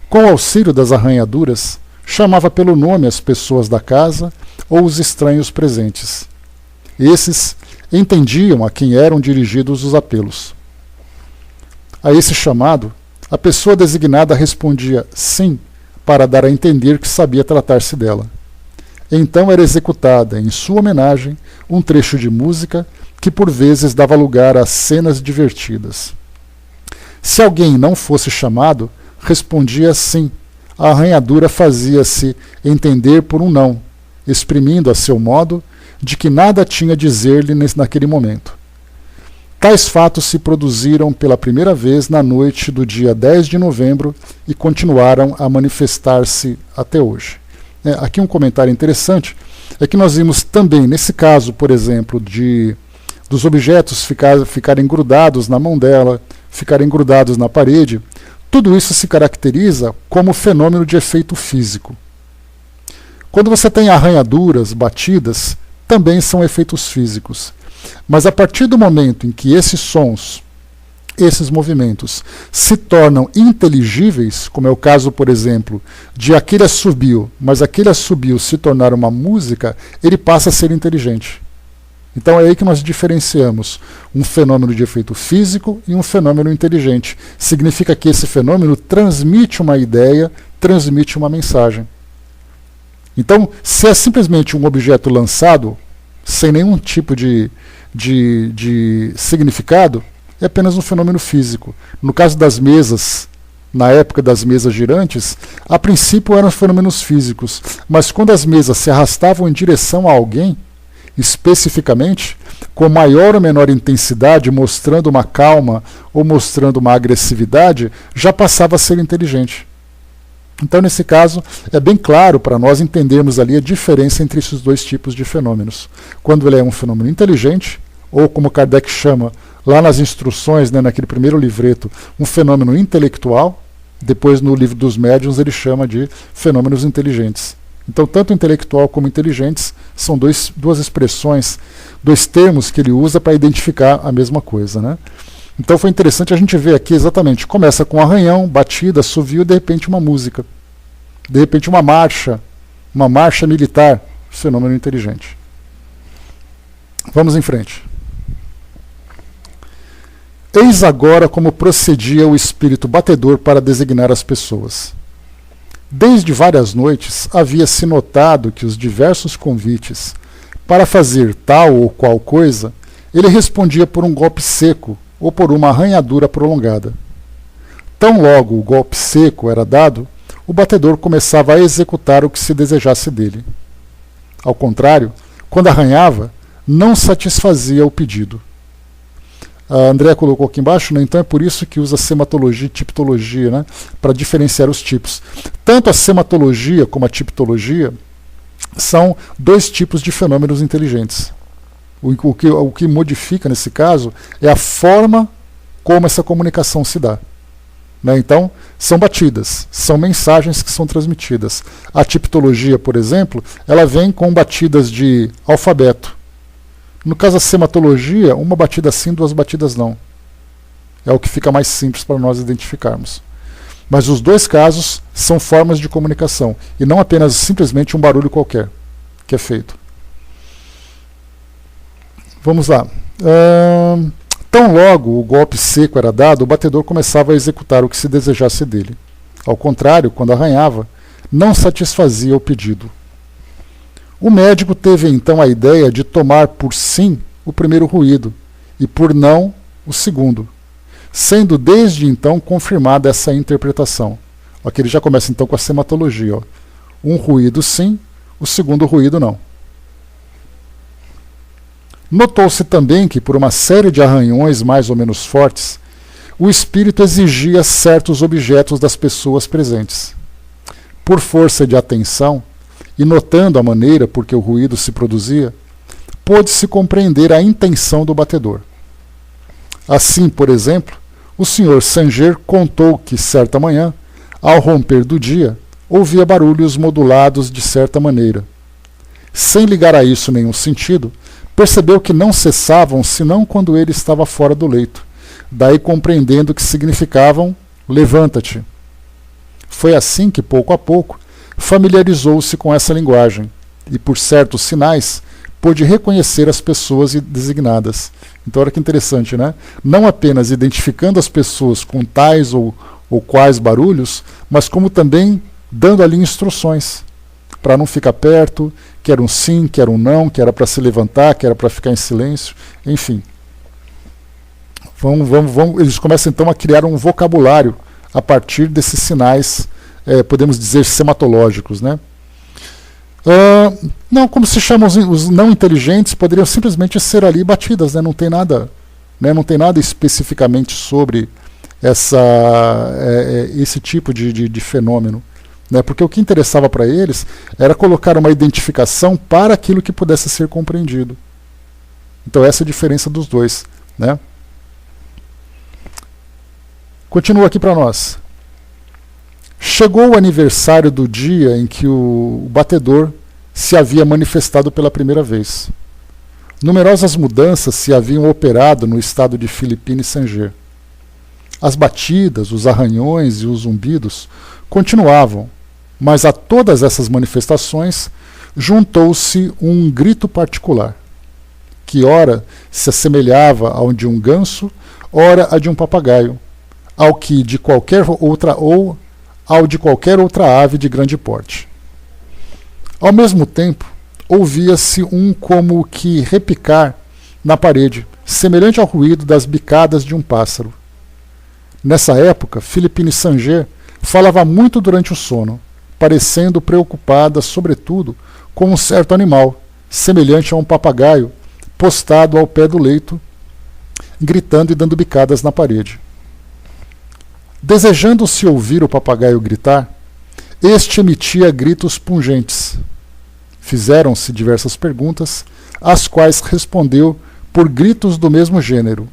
Com o auxílio das arranhaduras, chamava pelo nome as pessoas da casa ou os estranhos presentes. Esses entendiam a quem eram dirigidos os apelos. A esse chamado, a pessoa designada respondia sim, para dar a entender que sabia tratar-se dela. Então era executada, em sua homenagem, um trecho de música que por vezes dava lugar a cenas divertidas. Se alguém não fosse chamado, respondia sim. A arranhadura fazia-se entender por um não, exprimindo a seu modo de que nada tinha a dizer-lhe naquele momento. Tais fatos se produziram pela primeira vez na noite do dia 10 de novembro e continuaram a manifestar-se até hoje. Aqui um comentário interessante é que nós vimos também, nesse caso, por exemplo, dos objetos ficarem grudados na mão dela, ficarem grudados na parede, tudo isso se caracteriza como fenômeno de efeito físico. Quando você tem arranhaduras, batidas, também são efeitos físicos. Mas a partir do momento em que esses sons, esses movimentos, se tornam inteligíveis, como é o caso, por exemplo, de aquele assobio, mas aquele assobio se tornar uma música, ele passa a ser inteligente. Então é aí que nós diferenciamos um fenômeno de efeito físico e um fenômeno inteligente. Significa que esse fenômeno transmite uma ideia, transmite uma mensagem. Então, se é simplesmente um objeto lançado, sem nenhum tipo de significado, é apenas um fenômeno físico. No caso das mesas, na época das mesas girantes, a princípio eram fenômenos físicos, mas quando as mesas se arrastavam em direção a alguém, especificamente, com maior ou menor intensidade, mostrando uma calma ou mostrando uma agressividade, já passava a ser inteligente. Então, nesse caso, é bem claro para nós entendermos ali a diferença entre esses dois tipos de fenômenos. Quando ele é um fenômeno inteligente, ou como Kardec chama lá nas instruções, naquele primeiro livreto, um fenômeno intelectual, depois no livro dos médiuns ele chama de fenômenos inteligentes. Então, tanto intelectual como inteligentes são duas expressões, dois termos que ele usa para identificar a mesma coisa, né? Então foi interessante a gente ver aqui exatamente, começa com um arranhão, batida, assovio e de repente uma música. De repente uma marcha militar, fenômeno inteligente. Vamos em frente. Eis agora como procedia o espírito batedor para designar as pessoas. Desde várias noites havia-se notado que os diversos convites para fazer tal ou qual coisa, ele respondia por um golpe seco ou por uma arranhadura prolongada. Tão logo o golpe seco era dado, o batedor começava a executar o que se desejasse dele. Ao contrário, quando arranhava, não satisfazia o pedido. A André colocou aqui embaixo, né? Então é por isso que usa sematologia e tipologia, né? Para diferenciar os tipos. Tanto a sematologia como a tipologia são dois tipos de fenômenos inteligentes. O que modifica nesse caso é a forma como essa comunicação se dá. Né? Então, são batidas, são mensagens que são transmitidas. A tipologia, por exemplo, ela vem com batidas de alfabeto. No caso da sematologia, uma batida sim, duas batidas não. É o que fica mais simples para nós identificarmos. Mas os dois casos são formas de comunicação, e não apenas simplesmente um barulho qualquer que é feito. Vamos lá. Tão logo o golpe seco era dado, o batedor começava a executar o que se desejasse dele. Ao contrário, quando arranhava, não satisfazia o pedido. O médico teve então a ideia de tomar por sim o primeiro ruído e por não o segundo, sendo desde então confirmada essa interpretação. Aqui ele já começa então com a sematologia. Um ruído sim, o segundo ruído não. Notou-se também que, por uma série de arranhões mais ou menos fortes, o espírito exigia certos objetos das pessoas presentes. Por força de atenção, e notando a maneira por que o ruído se produzia, pôde-se compreender a intenção do batedor. Assim, por exemplo, o Sr. Sanger contou que, certa manhã, ao romper do dia, ouvia barulhos modulados de certa maneira. Sem ligar a isso nenhum sentido, percebeu que não cessavam senão quando ele estava fora do leito, daí compreendendo que significavam levanta-te. Foi assim que, pouco a pouco, familiarizou-se com essa linguagem e, por certos sinais, pôde reconhecer as pessoas designadas. Então, olha que interessante, né? Não apenas identificando as pessoas com tais ou quais barulhos, mas como também dando ali instruções para não ficar perto, que era um sim, que era um não, que era para se levantar, que era para ficar em silêncio, enfim. Eles começam então a criar um vocabulário a partir desses sinais, podemos dizer, sematológicos, né? Não, como se chamam os não inteligentes, poderiam simplesmente ser ali batidas, né? Não tem nada, né? Não tem nada especificamente sobre esse tipo de fenômeno, né? Porque o que interessava para eles era colocar uma identificação para aquilo que pudesse ser compreendido. Então essa é a diferença dos dois, né? Continua aqui para nós. Chegou o aniversário do dia em que o batedor se havia manifestado pela primeira vez. Numerosas mudanças se haviam operado no estado de Philippine Saint-Ger. As batidas, os arranhões e os zumbidos continuavam, mas a todas essas manifestações juntou-se um grito particular, que ora se assemelhava ao de um ganso, ora a de um papagaio, ao de qualquer outra ave de grande porte. Ao mesmo tempo, ouvia-se um como que repicar na parede, semelhante ao ruído das bicadas de um pássaro. Nessa época, Philippine Saint-Ger falava muito durante o sono, parecendo preocupada, sobretudo, com um certo animal, semelhante a um papagaio, postado ao pé do leito, gritando e dando bicadas na parede. Desejando-se ouvir o papagaio gritar, este emitia gritos pungentes. Fizeram-se diversas perguntas, às quais respondeu por gritos do mesmo gênero.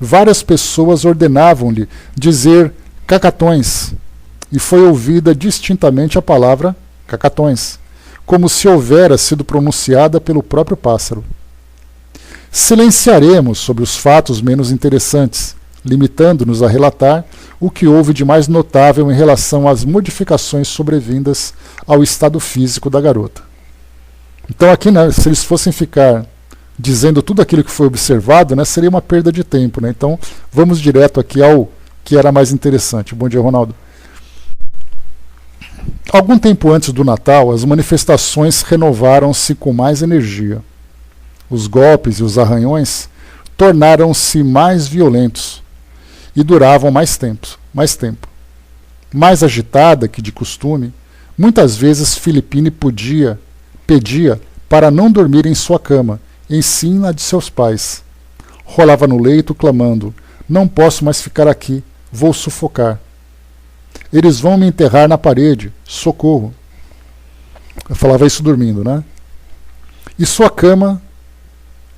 Várias pessoas ordenavam-lhe dizer cacatões, e foi ouvida distintamente a palavra cacatões, como se houvera sido pronunciada pelo próprio pássaro. Silenciaremos sobre os fatos menos interessantes, limitando-nos a relatar o que houve de mais notável em relação às modificações sobrevindas ao estado físico da garota. Então aqui, né, se eles fossem ficar dizendo tudo aquilo que foi observado, né, seria uma perda de tempo, né? Então vamos direto aqui ao que era mais interessante. Bom dia, Ronaldo. Algum tempo antes do Natal, as manifestações renovaram-se com mais energia. Os golpes e os arranhões tornaram-se mais violentos e duravam mais tempo. Mais agitada que de costume, muitas vezes Philippine pedia para não dormir em sua cama, em sim na de seus pais. Rolava no leito, clamando: "Não posso mais ficar aqui, vou sufocar. Eles vão me enterrar na parede, socorro." Eu falava isso dormindo, né? E sua cama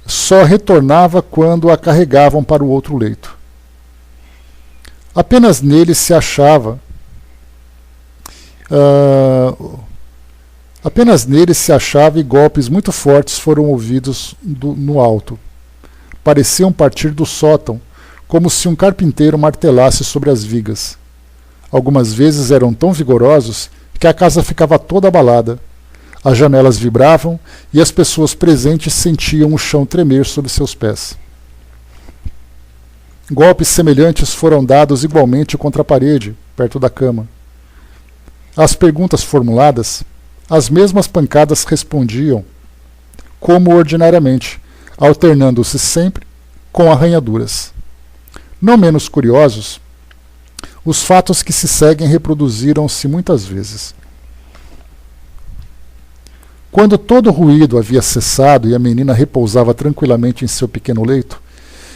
só retornava quando a carregavam para o outro leito. Apenas nele se achava e golpes muito fortes foram ouvidos no alto. Pareciam partir do sótão, como se um carpinteiro martelasse sobre as vigas. Algumas vezes eram tão vigorosos que a casa ficava toda abalada. As janelas vibravam e as pessoas presentes sentiam o chão tremer sob seus pés. Golpes semelhantes foram dados igualmente contra a parede, perto da cama. Às perguntas formuladas, as mesmas pancadas respondiam, como ordinariamente, alternando-se sempre com arranhaduras. Não menos curiosos, os fatos que se seguem reproduziram-se muitas vezes. Quando todo o ruído havia cessado e a menina repousava tranquilamente em seu pequeno leito,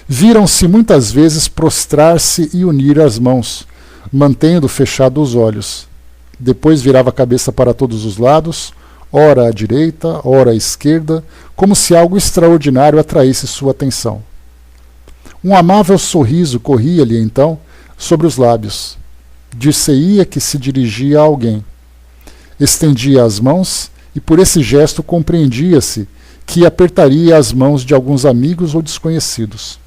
viram-se muitas vezes prostrar-se e unir as mãos, mantendo fechados os olhos. Depois virava a cabeça para todos os lados, ora à direita, ora à esquerda, como se algo extraordinário atraísse sua atenção. Um amável sorriso corria-lhe então sobre os lábios. Dir-se-ia que se dirigia a alguém. Estendia as mãos e por esse gesto compreendia-se que apertaria as mãos de alguns amigos ou desconhecidos.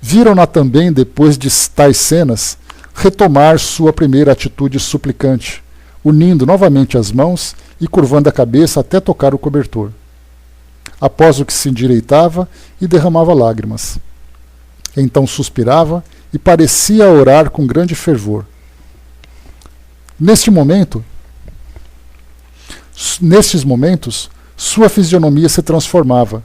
Viram-na também, depois de tais cenas, retomar sua primeira atitude suplicante, unindo novamente as mãos e curvando a cabeça até tocar o cobertor. Após o que se endireitava e derramava lágrimas. Então suspirava e parecia orar com grande fervor. Nestes momentos, sua fisionomia se transformava,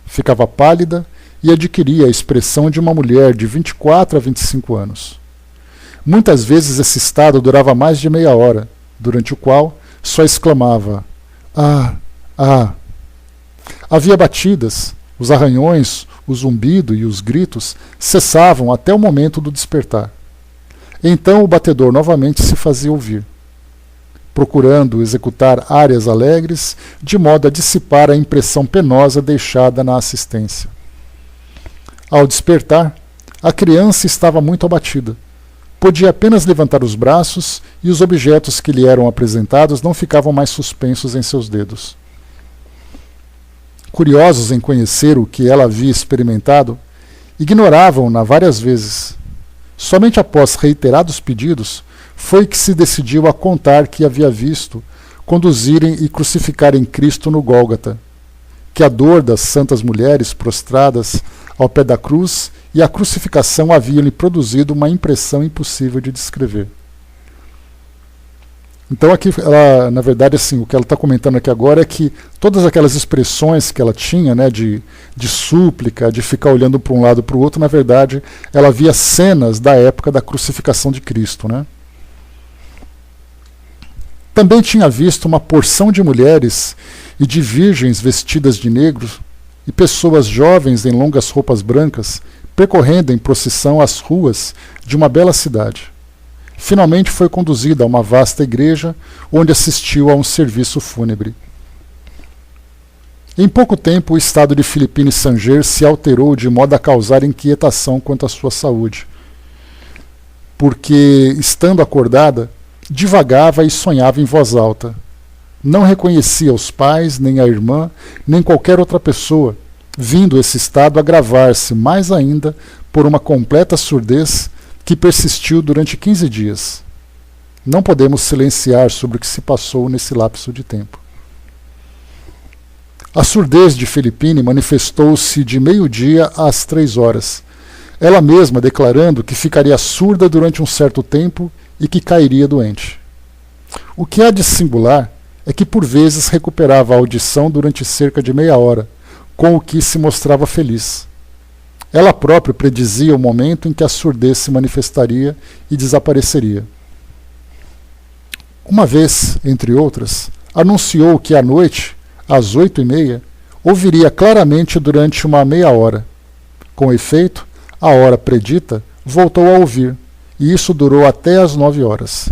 ficava pálida e adquiria a expressão de uma mulher de 24 a 25 anos. Muitas vezes esse estado durava mais de meia hora, durante o qual só exclamava: "Ah, ah". Havia batidas, os arranhões, o zumbido e os gritos cessavam até o momento do despertar. Então o batedor novamente se fazia ouvir, procurando executar áreas alegres, de modo a dissipar a impressão penosa deixada na assistência. Ao despertar, a criança estava muito abatida. Podia apenas levantar os braços e os objetos que lhe eram apresentados não ficavam mais suspensos em seus dedos. Curiosos em conhecer o que ela havia experimentado, ignoravam-na várias vezes. Somente após reiterados pedidos foi que se decidiu a contar que havia visto conduzirem e crucificarem Cristo no Gólgota, que a dor das santas mulheres prostradas ao pé da cruz e a crucificação haviam lhe produzido uma impressão impossível de descrever. Então aqui, ela, na verdade, assim, o que ela está comentando aqui agora é que todas aquelas expressões que ela tinha, né, de súplica, de ficar olhando para um lado e para o outro, na verdade, ela via cenas da época da crucificação de Cristo, né? Também tinha visto uma porção de mulheres e de virgens vestidas de negro e pessoas jovens em longas roupas brancas percorrendo em procissão as ruas de uma bela cidade. Finalmente foi conduzida a uma vasta igreja, onde assistiu a um serviço fúnebre. Em pouco tempo, o estado de Philippine Sanger se alterou de modo a causar inquietação quanto à sua saúde, porque, estando acordada, divagava e sonhava em voz alta. Não reconhecia os pais, nem a irmã, nem qualquer outra pessoa, vindo esse estado agravar-se mais ainda por uma completa surdez que persistiu durante 15 dias. Não podemos silenciar sobre o que se passou nesse lapso de tempo. A surdez de Philippine manifestou-se de meio-dia às 3 horas, ela mesma declarando que ficaria surda durante um certo tempo e que cairia doente. O que há de singular é que por vezes recuperava a audição durante cerca de meia hora, com o que se mostrava feliz. Ela própria predizia o momento em que a surdez se manifestaria e desapareceria. Uma vez, entre outras, anunciou que à noite, às 8h30, ouviria claramente durante uma meia hora. Com efeito, a hora predita voltou a ouvir, e isso durou até às 9 horas.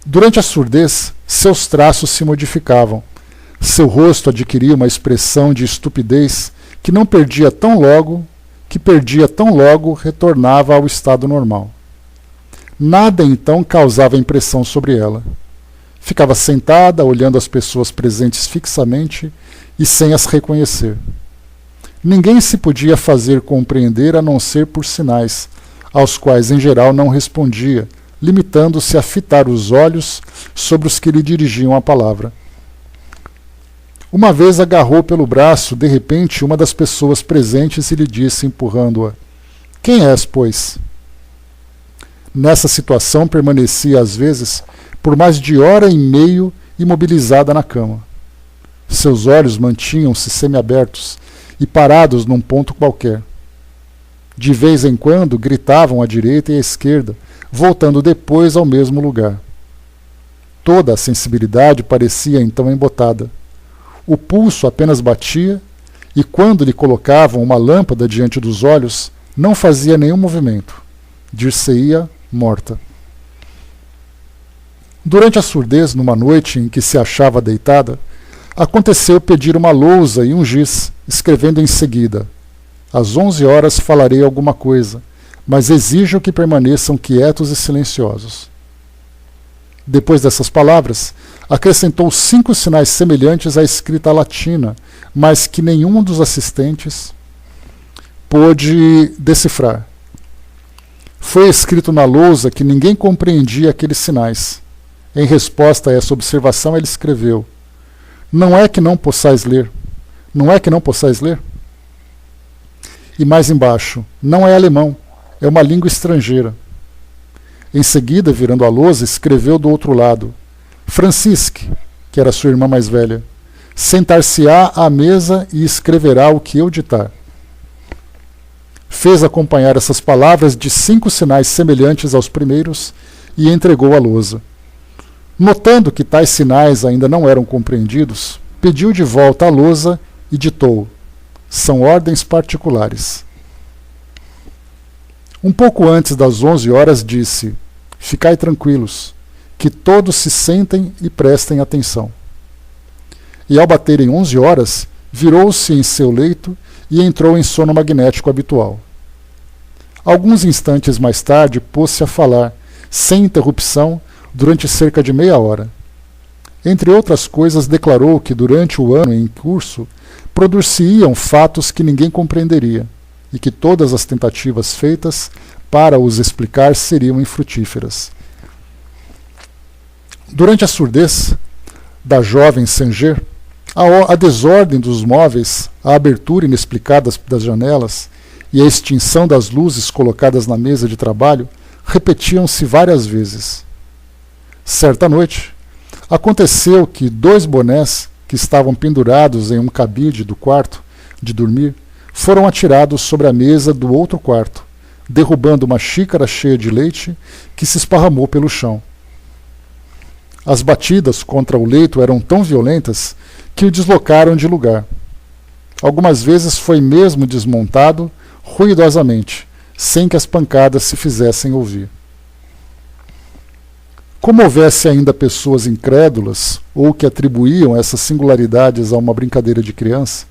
Durante a surdez, seus traços se modificavam. Seu rosto adquiria uma expressão de estupidez que perdia tão logo, retornava ao estado normal. Nada então causava impressão sobre ela. Ficava sentada, olhando as pessoas presentes fixamente e sem as reconhecer. Ninguém se podia fazer compreender a não ser por sinais, aos quais em geral não respondia, limitando-se a fitar os olhos sobre os que lhe dirigiam a palavra. Uma vez agarrou pelo braço, de repente, uma das pessoas presentes e lhe disse, empurrando-a: "Quem és, pois?" Nessa situação permanecia, às vezes, por mais de hora e meia imobilizada na cama. Seus olhos mantinham-se semiabertos e parados num ponto qualquer. De vez em quando gritavam à direita e à esquerda, voltando depois ao mesmo lugar. Toda a sensibilidade parecia então embotada. O pulso apenas batia, e quando lhe colocavam uma lâmpada diante dos olhos, não fazia nenhum movimento. Dir-se-ia morta. Durante a surdez, numa noite em que se achava deitada, aconteceu pedir uma lousa e um giz, escrevendo em seguida: "Às 11 horas falarei alguma coisa, mas exijo que permaneçam quietos e silenciosos." Depois dessas palavras, acrescentou 5 sinais semelhantes à escrita latina, mas que nenhum dos assistentes pôde decifrar. Foi escrito na lousa que ninguém compreendia aqueles sinais. Em resposta a essa observação, ele escreveu: Não é que não possais ler? Não é que não possais ler?" E mais embaixo: "Não é alemão, é uma língua estrangeira." Em seguida, virando a lousa, escreveu do outro lado: "Francisque", que era sua irmã mais velha, "sentar-se-á à mesa e escreverá o que eu ditar." fez acompanhar essas palavras de 5 sinais semelhantes aos primeiros e entregou a lousa. Notando que tais sinais ainda não eram compreendidos, pediu de volta a lousa e ditou: são ordens particulares. Um pouco antes das 11 horas disse: ficai tranquilos, que todos se sentem e prestem atenção. E ao baterem 11 horas, virou-se em seu leito e entrou em sono magnético habitual. Alguns instantes mais tarde, pôs-se a falar, sem interrupção, durante cerca de meia hora. Entre outras coisas, declarou que durante o ano em curso produzir-se-iam fatos que ninguém compreenderia e que todas as tentativas feitas para os explicar seriam infrutíferas. Durante a surdez da jovem Sanger, a desordem dos móveis, a abertura inexplicada das janelas e a extinção das luzes colocadas na mesa de trabalho repetiam-se várias vezes. Certa noite, aconteceu que 2 bonés que estavam pendurados em um cabide do quarto de dormir foram atirados sobre a mesa do outro quarto, derrubando uma xícara cheia de leite que se esparramou pelo chão. As batidas contra o leito eram tão violentas que o deslocaram de lugar. Algumas vezes foi mesmo desmontado ruidosamente, sem que as pancadas se fizessem ouvir. Como houvesse ainda pessoas incrédulas ou que atribuíam essas singularidades a uma brincadeira de criança,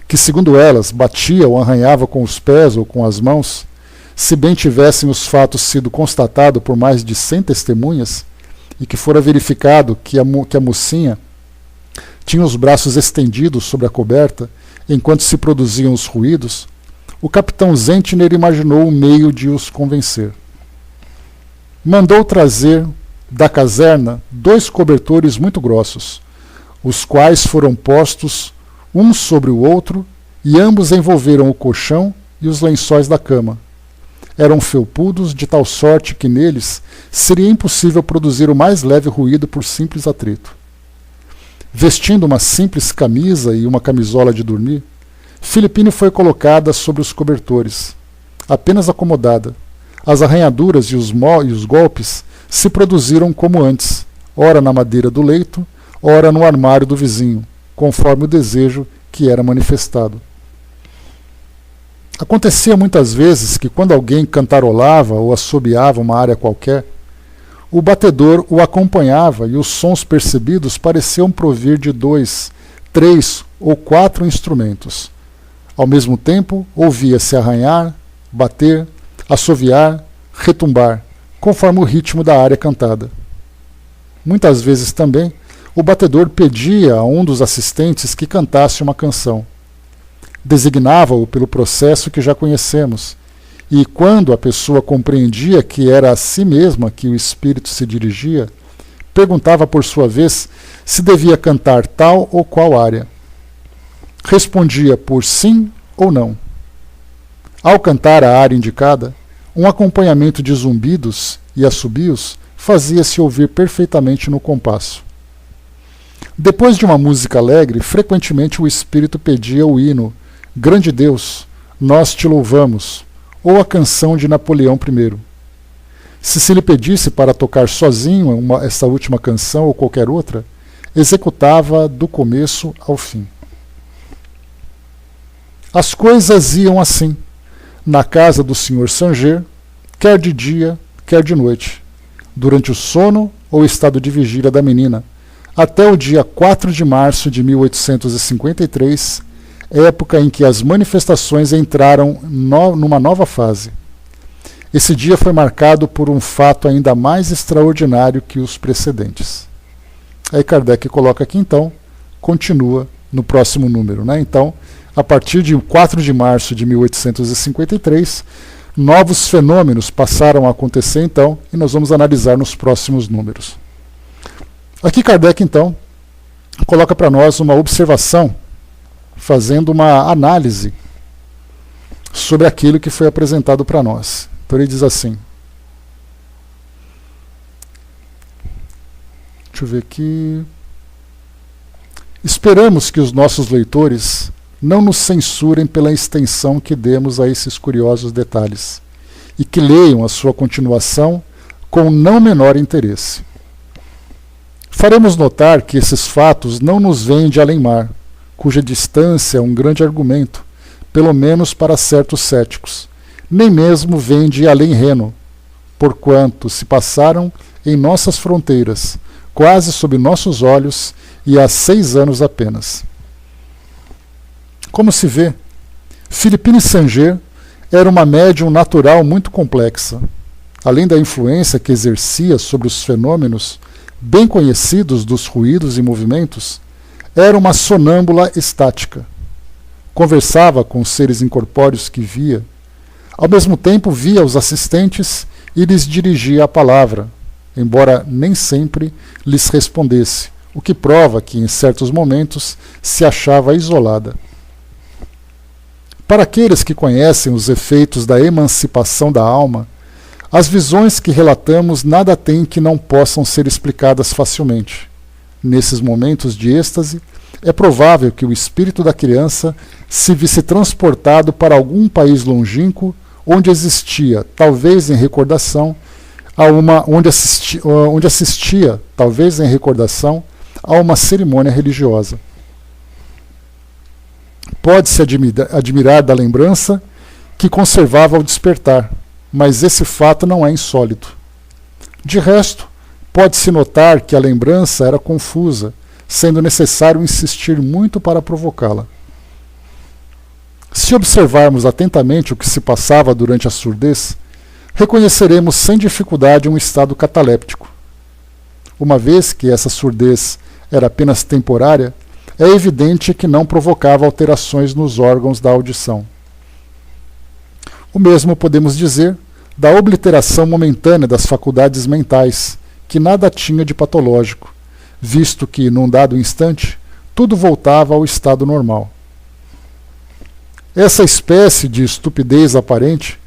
que, segundo elas, batia ou arranhava com os pés ou com as mãos, se bem tivessem os fatos sido constatados por mais de 100 testemunhas, e que fora verificado que a mocinha tinha os braços estendidos sobre a coberta enquanto se produziam os ruídos, o capitão Zentner imaginou um meio de os convencer. Mandou trazer da caserna 2 cobertores muito grossos, os quais foram postos um sobre o outro e ambos envolveram o colchão e os lençóis da cama. Eram felpudos de tal sorte que neles seria impossível produzir o mais leve ruído por simples atrito. Vestindo uma simples camisa e uma camisola de dormir, Filipine foi colocada sobre os cobertores, apenas acomodada. As arranhaduras e os golpes se produziram como antes, ora na madeira do leito, ora no armário do vizinho, conforme o desejo que era manifestado. Acontecia muitas vezes que, quando alguém cantarolava ou assobiava uma área qualquer, o batedor o acompanhava e os sons percebidos pareciam provir de 2, 3 ou 4 instrumentos. Ao mesmo tempo, ouvia-se arranhar, bater, assoviar, retumbar, conforme o ritmo da área cantada. Muitas vezes também, o batedor pedia a um dos assistentes que cantasse uma canção. Designava-o pelo processo que já conhecemos, e quando a pessoa compreendia que era a si mesma que o espírito se dirigia, perguntava por sua vez se devia cantar tal ou qual área. Respondia por sim ou não. Ao cantar a área indicada, um acompanhamento de zumbidos e assobios fazia-se ouvir perfeitamente no compasso. Depois de uma música alegre, frequentemente o espírito pedia o hino Grande Deus, nós te louvamos, ou a canção de Napoleão I. Se lhe pedisse para tocar sozinho essa última canção ou qualquer outra, executava do começo ao fim. As coisas iam assim, na casa do Sr. Sanger, quer de dia, quer de noite, durante o sono ou estado de vigília da menina, até o dia 4 de março de 1853, época em que as manifestações entraram numa nova fase. Esse dia foi marcado por um fato ainda mais extraordinário que os precedentes. Aí Kardec coloca aqui, então, continua no próximo número, né? Então, a partir de 4 de março de 1853, novos fenômenos passaram a acontecer, então, e nós vamos analisar nos próximos números. Aqui Kardec, então, coloca para nós uma observação, fazendo uma análise sobre aquilo que foi apresentado para nós. Então ele diz assim, deixa eu ver aqui, esperamos que os nossos leitores não nos censurem pela extensão que demos a esses curiosos detalhes, e que leiam a sua continuação com não menor interesse. Faremos notar que esses fatos não nos vêm de além-mar, cuja distância é um grande argumento, pelo menos para certos céticos, nem mesmo vêm de além-reno, porquanto se passaram em nossas fronteiras, quase sob nossos olhos, e há 6 anos apenas. Como se vê, Philippine Sanger era uma médium natural muito complexa. Além da influência que exercia sobre os fenômenos bem conhecidos dos ruídos e movimentos, era uma sonâmbula estática. Conversava com os seres incorpóreos que via. Ao mesmo tempo via os assistentes e lhes dirigia a palavra, embora nem sempre lhes respondesse, o que prova que em certos momentos se achava isolada. Para aqueles que conhecem os efeitos da emancipação da alma, as visões que relatamos nada têm que não possam ser explicadas facilmente. Nesses momentos de êxtase, é provável que o espírito da criança se visse transportado para algum país longínquo onde existia, talvez em recordação, onde assistia, talvez em recordação, a uma cerimônia religiosa. Pode-se admirar da lembrança que conservava ao despertar, mas esse fato não é insólito. De resto, pode-se notar que a lembrança era confusa, sendo necessário insistir muito para provocá-la. Se observarmos atentamente o que se passava durante a surdez, reconheceremos sem dificuldade um estado cataléptico. Uma vez que essa surdez era apenas temporária, é evidente que não provocava alterações nos órgãos da audição. O mesmo podemos dizer da obliteração momentânea das faculdades mentais, que nada tinha de patológico, visto que, num dado instante, tudo voltava ao estado normal. Essa espécie de estupidez aparente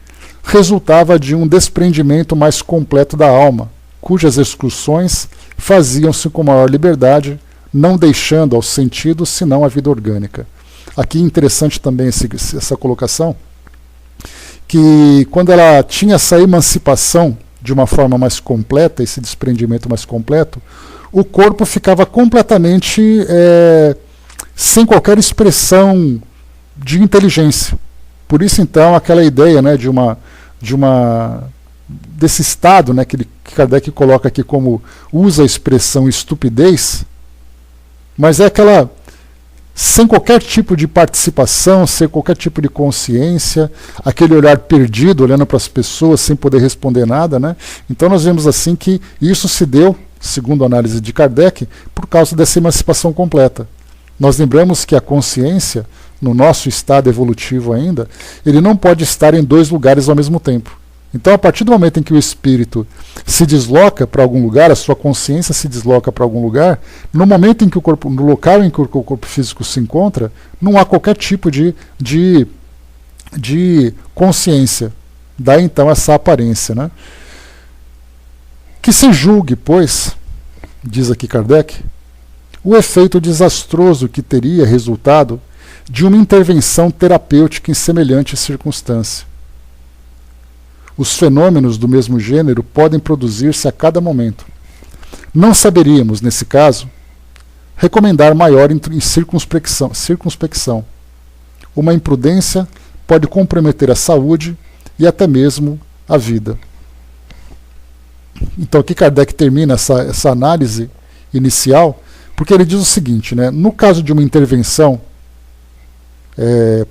resultava de um desprendimento mais completo da alma, cujas excursões faziam-se com maior liberdade, não deixando aos sentidos senão a vida orgânica. Aqui interessante também essa colocação, que quando ela tinha essa emancipação de uma forma mais completa, esse desprendimento mais completo, o corpo ficava completamente sem qualquer expressão de inteligência. Por isso, então, aquela ideia, né, desse estado, né, que Kardec coloca aqui como usa a expressão estupidez, mas é aquela sem qualquer tipo de participação, sem qualquer tipo de consciência, aquele olhar perdido, olhando para as pessoas sem poder responder nada, né? Então nós vemos assim que isso se deu, segundo a análise de Kardec, por causa dessa emancipação completa. Nós lembramos que a consciência, no nosso estado evolutivo ainda, ele não pode estar em 2 lugares ao mesmo tempo. Então, a partir do momento em que o espírito se desloca para algum lugar, a sua consciência se desloca para algum lugar, no momento em que o corpo, no local em que o corpo físico se encontra, não há qualquer tipo de consciência. Dá então essa aparência, né? Que se julgue, pois, diz aqui Kardec, o efeito desastroso que teria resultado de uma intervenção terapêutica em semelhante circunstância. Os fenômenos do mesmo gênero podem produzir-se a cada momento. Não saberíamos, nesse caso, recomendar maior circunspecção. Uma imprudência pode comprometer a saúde e até mesmo a vida. Então aqui Kardec termina essa análise inicial, porque ele diz o seguinte, né, no caso de uma intervenção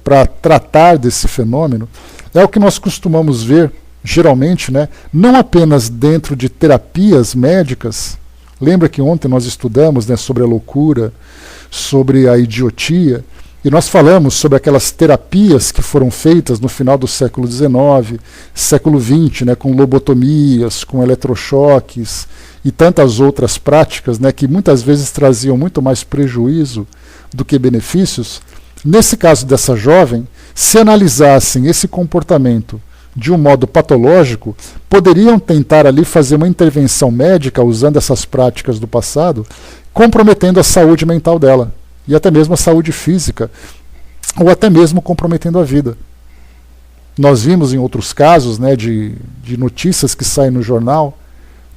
para tratar desse fenômeno, é o que nós costumamos ver geralmente, né, não apenas dentro de terapias médicas. Lembra que ontem nós estudamos, né, sobre a loucura, sobre a idiotia, e nós falamos sobre aquelas terapias que foram feitas no final do século XIX, século XX, né, com lobotomias, com eletrochoques e tantas outras práticas, né, que muitas vezes traziam muito mais prejuízo do que benefícios. Nesse caso dessa jovem, se analisassem esse comportamento de um modo patológico, poderiam tentar ali fazer uma intervenção médica usando essas práticas do passado, comprometendo a saúde mental dela e até mesmo a saúde física ou até mesmo comprometendo a vida. Nós vimos em outros casos, né, de notícias que saem no jornal,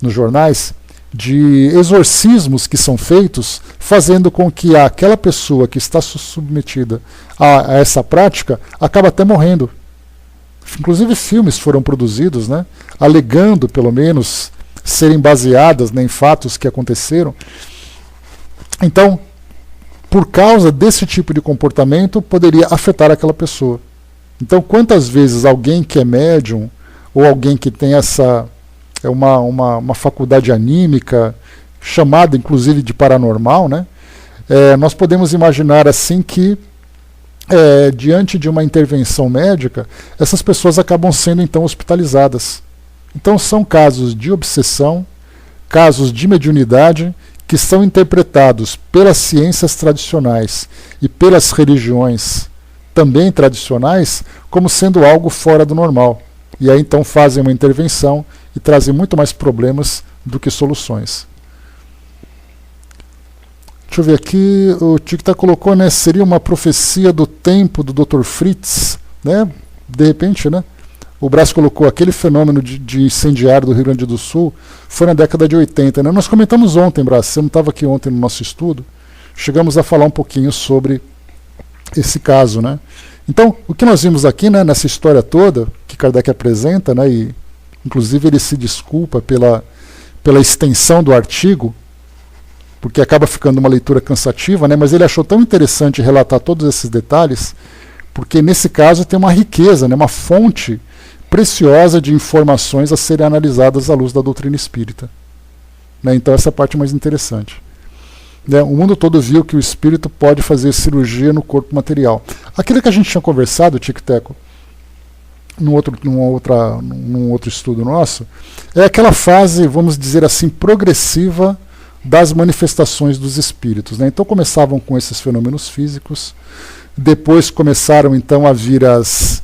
nos jornais, de exorcismos que são feitos, fazendo com que aquela pessoa que está submetida a essa prática acabe até morrendo. Inclusive filmes foram produzidos, né, alegando, pelo menos, serem baseadas, né, em fatos que aconteceram. Então, por causa desse tipo de comportamento, poderia afetar aquela pessoa. Então, quantas vezes alguém que é médium, ou alguém que tem uma faculdade anímica, chamada inclusive de paranormal, né, nós podemos imaginar assim que, diante de uma intervenção médica, essas pessoas acabam sendo então hospitalizadas. Então são casos de obsessão, casos de mediunidade, que são interpretados pelas ciências tradicionais e pelas religiões também tradicionais como sendo algo fora do normal. E aí então fazem uma intervenção e trazem muito mais problemas do que soluções. Deixa eu ver aqui, o Tic-Tac colocou, né, seria uma profecia do tempo do Dr. Fritz, né? De repente, né? O Brás colocou aquele fenômeno de incendiário do Rio Grande do Sul foi na década de 80. Né? Nós comentamos ontem, Brás, você não estava aqui ontem no nosso estudo, chegamos a falar um pouquinho sobre esse caso. Né? Então, o que nós vimos aqui, né, nessa história toda que Kardec apresenta, né, e inclusive ele se desculpa pela extensão do artigo, porque acaba ficando uma leitura cansativa, né, mas ele achou tão interessante relatar todos esses detalhes, porque nesse caso tem uma riqueza, né, uma fonte preciosa de informações a serem analisadas à luz da doutrina espírita. Né, então essa é a parte mais interessante. Né, o mundo todo viu que o espírito pode fazer cirurgia no corpo material. Aquilo que a gente tinha conversado, Tic-Teco, num outro estudo nosso, é aquela fase, vamos dizer assim, progressiva das manifestações dos espíritos. Né? Então começavam com esses fenômenos físicos, depois começaram então a vir as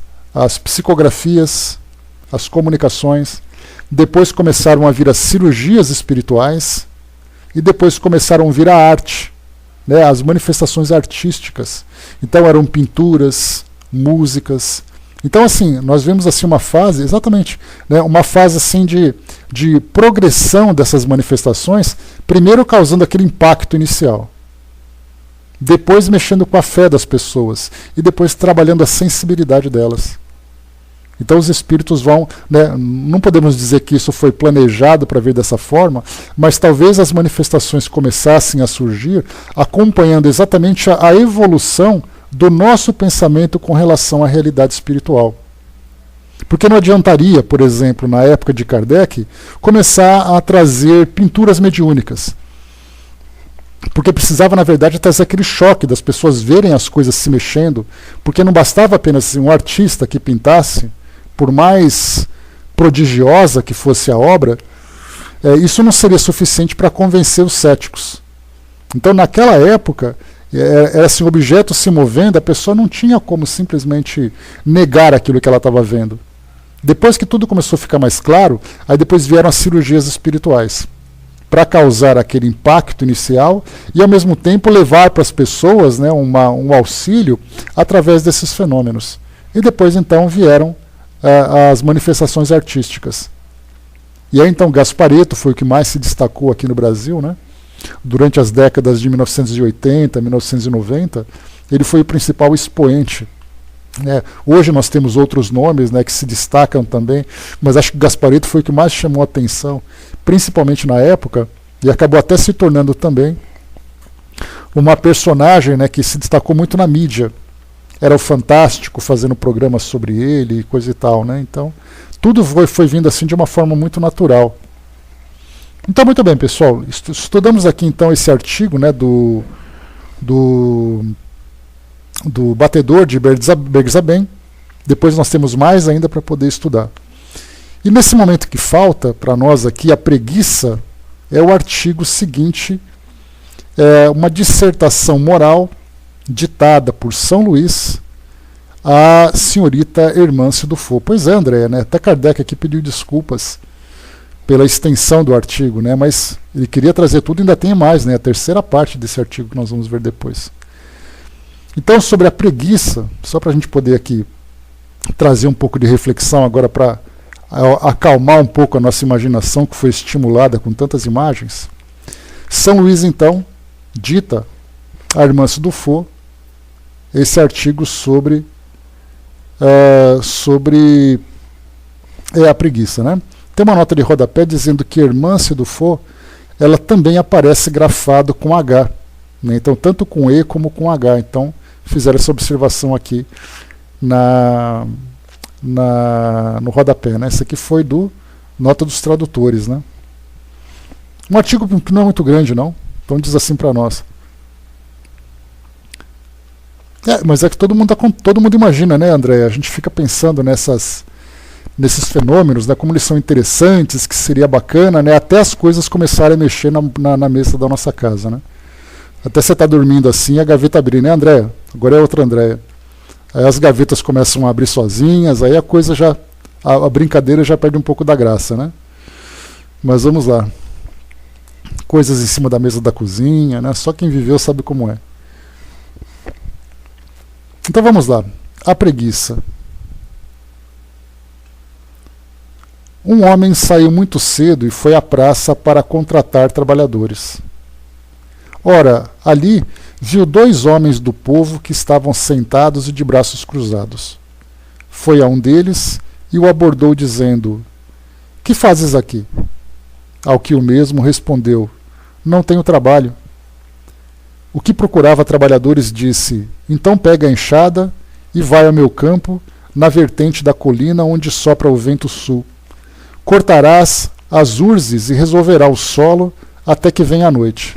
psicografias, as comunicações, depois começaram a vir as cirurgias espirituais, e depois começaram a vir a arte, né? As manifestações artísticas. Então eram pinturas, músicas. Então assim, nós vemos assim uma fase, exatamente, né, uma fase assim de progressão dessas manifestações, primeiro causando aquele impacto inicial, depois mexendo com a fé das pessoas e depois trabalhando a sensibilidade delas. Então os espíritos vão, né, não podemos dizer que isso foi planejado para vir dessa forma, mas talvez as manifestações começassem a surgir acompanhando exatamente a evolução do nosso pensamento com relação à realidade espiritual. Porque não adiantaria, por exemplo, na época de Kardec, começar a trazer pinturas mediúnicas. Porque precisava, na verdade, trazer aquele choque das pessoas verem as coisas se mexendo, porque não bastava apenas um artista que pintasse, por mais prodigiosa que fosse a obra, isso não seria suficiente para convencer os céticos. Então, naquela época, era assim, objetos se movendo, a pessoa não tinha como simplesmente negar aquilo que ela estava vendo. Depois que tudo começou a ficar mais claro, aí depois vieram as cirurgias espirituais, para causar aquele impacto inicial e, ao mesmo tempo, levar para as pessoas, né, um auxílio através desses fenômenos. E depois, então, vieram as manifestações artísticas. E aí, então, Gasparetto foi o que mais se destacou aqui no Brasil, né? Durante as décadas de 1980, 1990, ele foi o principal expoente. Hoje nós temos outros nomes, né, que se destacam também, mas acho que Gasparetto foi o que mais chamou a atenção, principalmente na época, e acabou até se tornando também uma personagem, né, que se destacou muito na mídia. Era o Fantástico fazendo programas sobre ele e coisa e tal. Né? Então, tudo foi vindo assim de uma forma muito natural. Então, muito bem, pessoal. Estudamos aqui então esse artigo, né, do batedor de Bergzabem. Depois nós temos mais ainda para poder estudar. E nesse momento que falta para nós aqui, a preguiça, é o artigo seguinte, uma dissertação moral ditada por São Luís à senhorita Hermance Dufour. Pois é, André, né? Até Kardec aqui pediu desculpas pela extensão do artigo, né? Mas ele queria trazer tudo, ainda tem mais, né? A terceira parte desse artigo que nós vamos ver depois. Então, sobre a preguiça, só para a gente poder aqui trazer um pouco de reflexão agora para acalmar um pouco a nossa imaginação que foi estimulada com tantas imagens, São Luís, então, dita a irmã Dufour esse artigo sobre a preguiça, né? Tem uma nota de rodapé dizendo que Hermance Dufour, ela também aparece grafado com H, né? Então tanto com E como com H. Então fizeram essa observação aqui no rodapé, né? Esse aqui foi do Nota dos Tradutores, né? Um artigo que não é muito grande, não. Então diz assim para nós. Mas é que todo mundo imagina, né, André? A gente fica pensando nesses fenômenos, né, como eles são interessantes, que seria bacana, né, até as coisas começarem a mexer na mesa da nossa casa, né? Até você tá dormindo assim, a gaveta abrir, né, André? Agora é outra Andréia. Aí as gavetas começam a abrir sozinhas, aí a coisa já, a brincadeira já perde um pouco da graça, né? Mas vamos lá. Coisas em cima da mesa da cozinha, né? Só quem viveu sabe como é. Então vamos lá. A preguiça. Um homem saiu muito cedo e foi à praça para contratar trabalhadores. Ora, ali viu 2 homens do povo que estavam sentados e de braços cruzados. Foi a um deles e o abordou dizendo: Que fazes aqui? Ao que o mesmo respondeu: Não tenho trabalho. O que procurava trabalhadores disse: Então pega a enxada e vai ao meu campo, na vertente da colina onde sopra o vento sul. Cortarás as urzes e resolverá o solo até que venha a noite.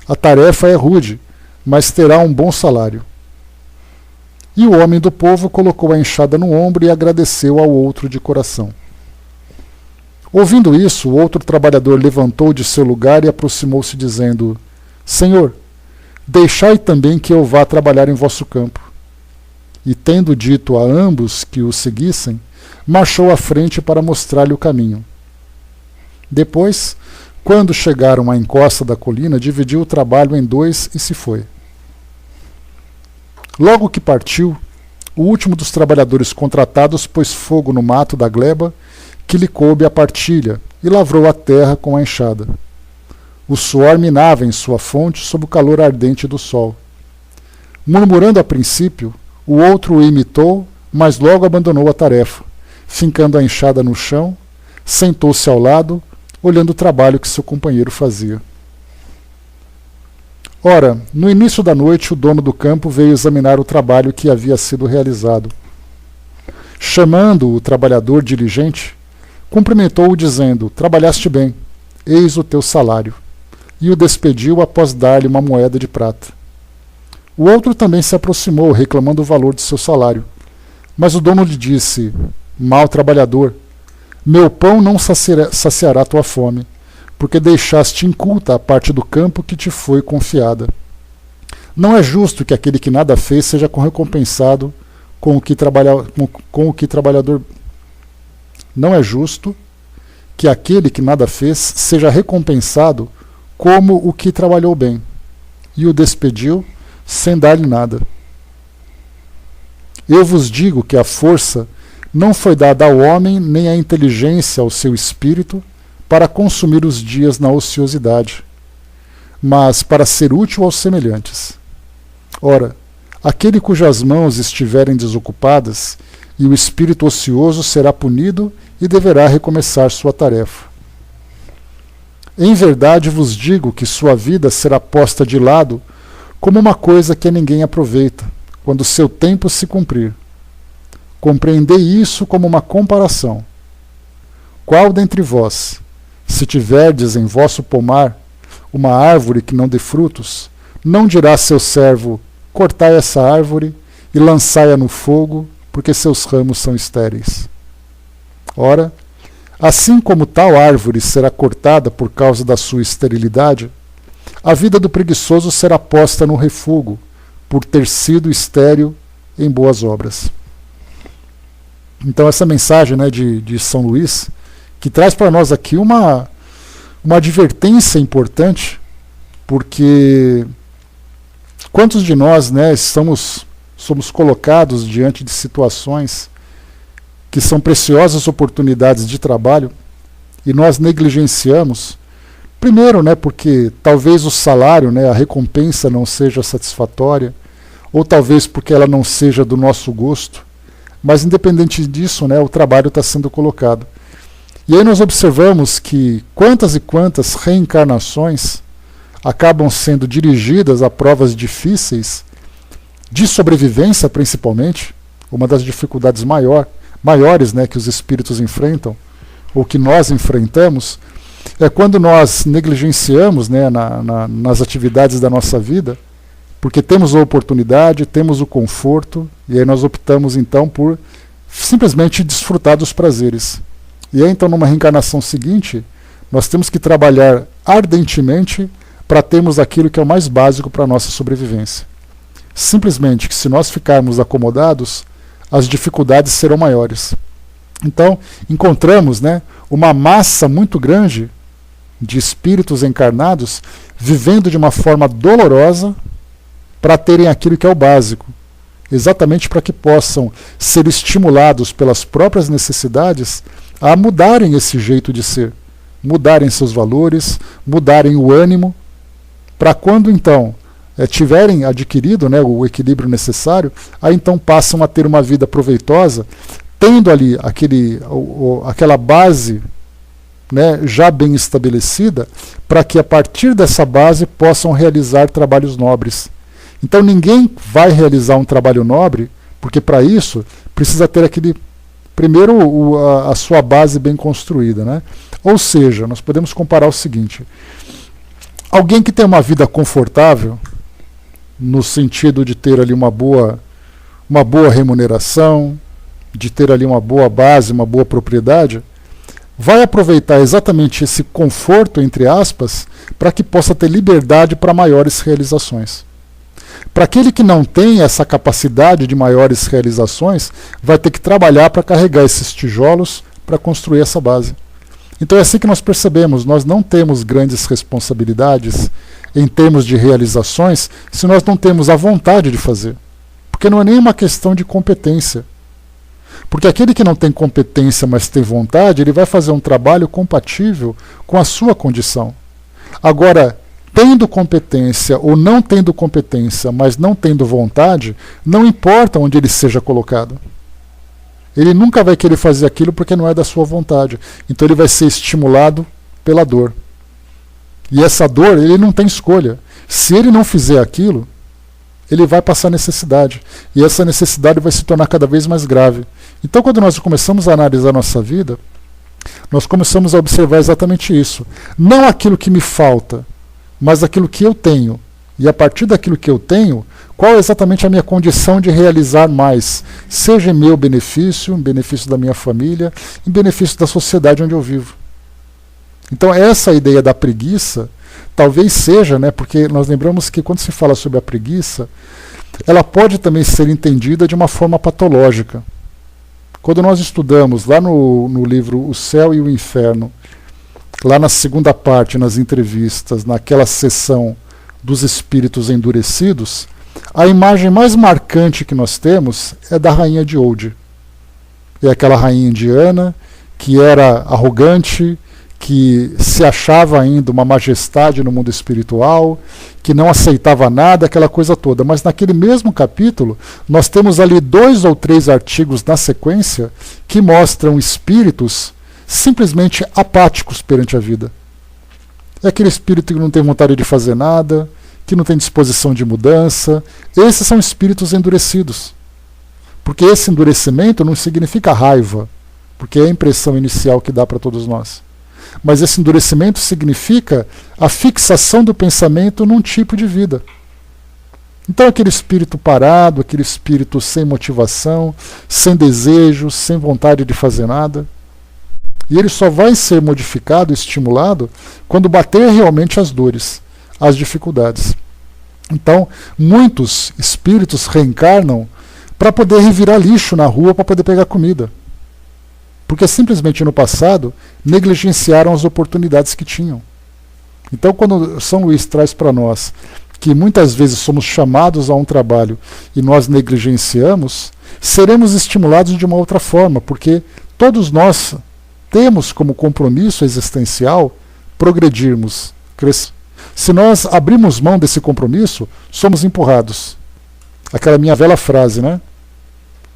A tarefa é rude, mas terá um bom salário. E o homem do povo colocou a enxada no ombro e agradeceu ao outro de coração. Ouvindo isso, o outro trabalhador levantou de seu lugar e aproximou-se dizendo: Senhor, deixai também que eu vá trabalhar em vosso campo. E tendo dito a ambos que o seguissem, marchou à frente para mostrar-lhe o caminho. Depois, quando chegaram à encosta da colina, dividiu o trabalho em 2 e se foi. Logo que partiu, o último dos trabalhadores contratados pôs fogo no mato da gleba, que lhe coube a partilha, e lavrou a terra com a enxada. O suor minava em sua fonte sob o calor ardente do sol. Murmurando a princípio, o outro o imitou, mas logo abandonou a tarefa. Fincando a enxada no chão, sentou-se ao lado, olhando o trabalho que seu companheiro fazia. Ora, no início da noite, o dono do campo veio examinar o trabalho que havia sido realizado. Chamando o trabalhador diligente, cumprimentou-o dizendo: Trabalhaste bem, eis o teu salário. E o despediu após dar-lhe uma moeda de prata. O outro também se aproximou, reclamando o valor de seu salário. Mas o dono lhe disse: Mau trabalhador, meu pão não saciará tua fome, porque deixaste inculta a parte do campo que te foi confiada. Não é justo que aquele que nada fez seja recompensado com o que trabalhador. Não é justo que aquele que nada fez seja recompensado como o que trabalhou bem, e o despediu sem dar-lhe nada. Eu vos digo que a força não foi dada ao homem, nem a inteligência ao seu espírito, para consumir os dias na ociosidade, mas para ser útil aos semelhantes. Ora, aquele cujas mãos estiverem desocupadas, e o espírito ocioso será punido e deverá recomeçar sua tarefa. Em verdade vos digo que sua vida será posta de lado como uma coisa que a ninguém aproveita, quando seu tempo se cumprir. Compreendei isso como uma comparação. Qual dentre vós, se tiverdes em vosso pomar uma árvore que não dê frutos, não dirá a seu servo: cortai essa árvore e lançai-a no fogo, porque seus ramos são estéreis? Ora, assim como tal árvore será cortada por causa da sua esterilidade, a vida do preguiçoso será posta no refúgio, por ter sido estéril em boas obras. Então essa mensagem, né, de São Luís, que traz para nós aqui uma advertência importante, porque Quantos de nós, né, somos colocados diante de situações que são preciosas oportunidades de trabalho e nós negligenciamos? Primeiro, né, porque talvez o salário, né, a recompensa não seja satisfatória, ou talvez porque ela não seja do nosso gosto, mas independente disso, né, o trabalho está sendo colocado. E aí nós observamos que quantas e quantas reencarnações acabam sendo dirigidas a provas difíceis, de sobrevivência principalmente, uma das dificuldades maiores, né, que os espíritos enfrentam, ou que nós enfrentamos, é quando nós negligenciamos, né, nas atividades da nossa vida, porque temos a oportunidade, temos o conforto, e aí nós optamos então por simplesmente desfrutar dos prazeres. E aí então numa reencarnação seguinte, nós temos que trabalhar ardentemente para termos aquilo que é o mais básico para a nossa sobrevivência. Simplesmente que se nós ficarmos acomodados, as dificuldades serão maiores. Então, encontramos, né, uma massa muito grande de espíritos encarnados vivendo de uma forma dolorosa para terem aquilo que é o básico, exatamente para que possam ser estimulados pelas próprias necessidades a mudarem esse jeito de ser, mudarem seus valores, mudarem o ânimo, para quando então tiverem adquirido, né, o equilíbrio necessário, aí então passam a ter uma vida proveitosa, tendo ali aquela base, né, já bem estabelecida, para que a partir dessa base possam realizar trabalhos nobres. Então ninguém vai realizar um trabalho nobre, porque para isso precisa ter primeiro a sua base bem construída, né? Ou seja, nós podemos comparar o seguinte: alguém que tem uma vida confortável, no sentido de ter ali uma boa remuneração, de ter ali uma boa base, uma boa propriedade, vai aproveitar exatamente esse conforto, entre aspas, para que possa ter liberdade para maiores realizações. Para aquele que não tem essa capacidade de maiores realizações, vai ter que trabalhar para carregar esses tijolos para construir essa base. Então é assim que nós percebemos, nós não temos grandes responsabilidades em termos de realizações se nós não temos a vontade de fazer. Porque não é nem uma questão de competência. Porque aquele que não tem competência, mas tem vontade, ele vai fazer um trabalho compatível com a sua condição. Agora, tendo competência ou não tendo competência, mas não tendo vontade, não importa onde ele seja colocado. Ele nunca vai querer fazer aquilo porque não é da sua vontade. Então ele vai ser estimulado pela dor. E essa dor, ele não tem escolha. Se ele não fizer aquilo, ele vai passar necessidade. E essa necessidade vai se tornar cada vez mais grave. Então, quando nós começamos a analisar a nossa vida, nós começamos a observar exatamente isso. Não aquilo que me falta, mas aquilo que eu tenho. E a partir daquilo que eu tenho, qual é exatamente a minha condição de realizar mais? Seja em meu benefício, em benefício da minha família, em benefício da sociedade onde eu vivo. Então essa ideia da preguiça, talvez seja, né, porque nós lembramos que quando se fala sobre a preguiça, ela pode também ser entendida de uma forma patológica. Quando nós estudamos lá no livro O Céu e o Inferno, lá na segunda parte, nas entrevistas, naquela sessão dos espíritos endurecidos, a imagem mais marcante que nós temos é da rainha de Oude. É aquela rainha indiana que era arrogante, que se achava ainda uma majestade no mundo espiritual, que não aceitava nada, aquela coisa toda. Mas naquele mesmo capítulo, nós temos ali 2 ou 3 artigos na sequência que mostram espíritos simplesmente apáticos perante a vida. É aquele espírito que não tem vontade de fazer nada, que não tem disposição de mudança. Esses são espíritos endurecidos. Porque esse endurecimento não significa raiva, porque é a impressão inicial que dá para todos nós. Mas esse endurecimento significa a fixação do pensamento num tipo de vida. Então aquele espírito parado, aquele espírito sem motivação, sem desejo, sem vontade de fazer nada. E ele só vai ser modificado, estimulado, quando bater realmente as dores, as dificuldades. Então, muitos espíritos reencarnam para poder revirar lixo na rua para poder pegar comida. Porque simplesmente no passado negligenciaram as oportunidades que tinham. Então, quando São Luís traz para nós que muitas vezes somos chamados a um trabalho e nós negligenciamos, seremos estimulados de uma outra forma, porque todos nós temos como compromisso existencial progredirmos, crescer. Se nós abrirmos mão desse compromisso, somos empurrados. Aquela minha velha frase, né?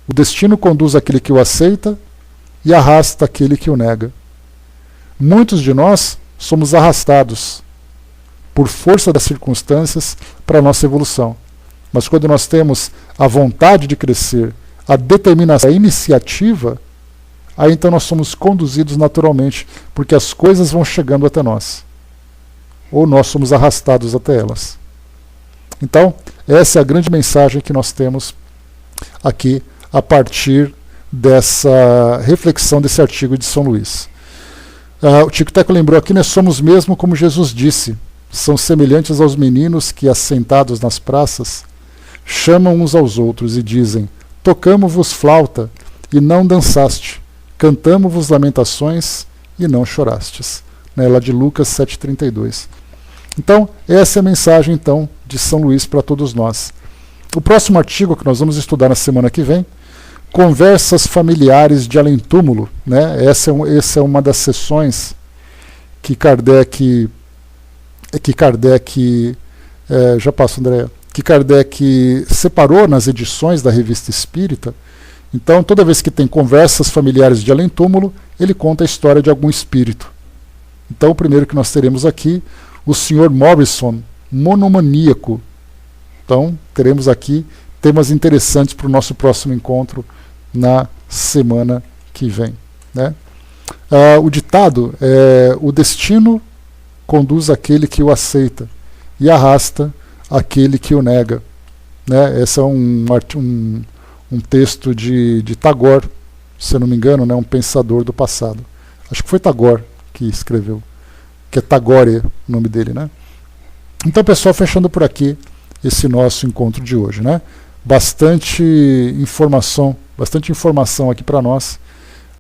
O destino conduz aquele que o aceita e arrasta aquele que o nega. Muitos de nós somos arrastados por força das circunstâncias para a nossa evolução. Mas quando nós temos a vontade de crescer, a determinação, a iniciativa, aí então nós somos conduzidos naturalmente, porque as coisas vão chegando até nós. Ou nós somos arrastados até elas. Então, essa é a grande mensagem que nós temos aqui a partir dessa reflexão desse artigo de São Luís. O Tico Teco lembrou aqui, nós somos mesmo como Jesus disse, são semelhantes aos meninos que, assentados nas praças, chamam uns aos outros e dizem: tocamo-vos flauta e não dançaste, cantamo-vos lamentações e não chorastes. Lá de Lucas 7,32. Então, essa é a mensagem então, de São Luís para todos nós. O próximo artigo que nós vamos estudar na semana que vem, Conversas Familiares de Além-Túmulo. Essa é uma das sessões que Kardec já passou, Andréa, que Kardec separou nas edições da Revista Espírita. Então, toda vez que tem Conversas Familiares de Além-Túmulo, ele conta a história de algum espírito. Então, o primeiro que nós teremos aqui, o Sr. Morrison, monomaníaco. Então, teremos aqui temas interessantes para o nosso próximo encontro na semana que vem. O ditado é: o destino conduz aquele que o aceita e arrasta aquele que o nega. Esse é um texto de Tagore, se eu não me engano, um pensador do passado. Acho que foi Tagore que escreveu, que é Tagore o nome dele. Então, pessoal, fechando por aqui esse nosso encontro de hoje. Bastante informação aqui para nós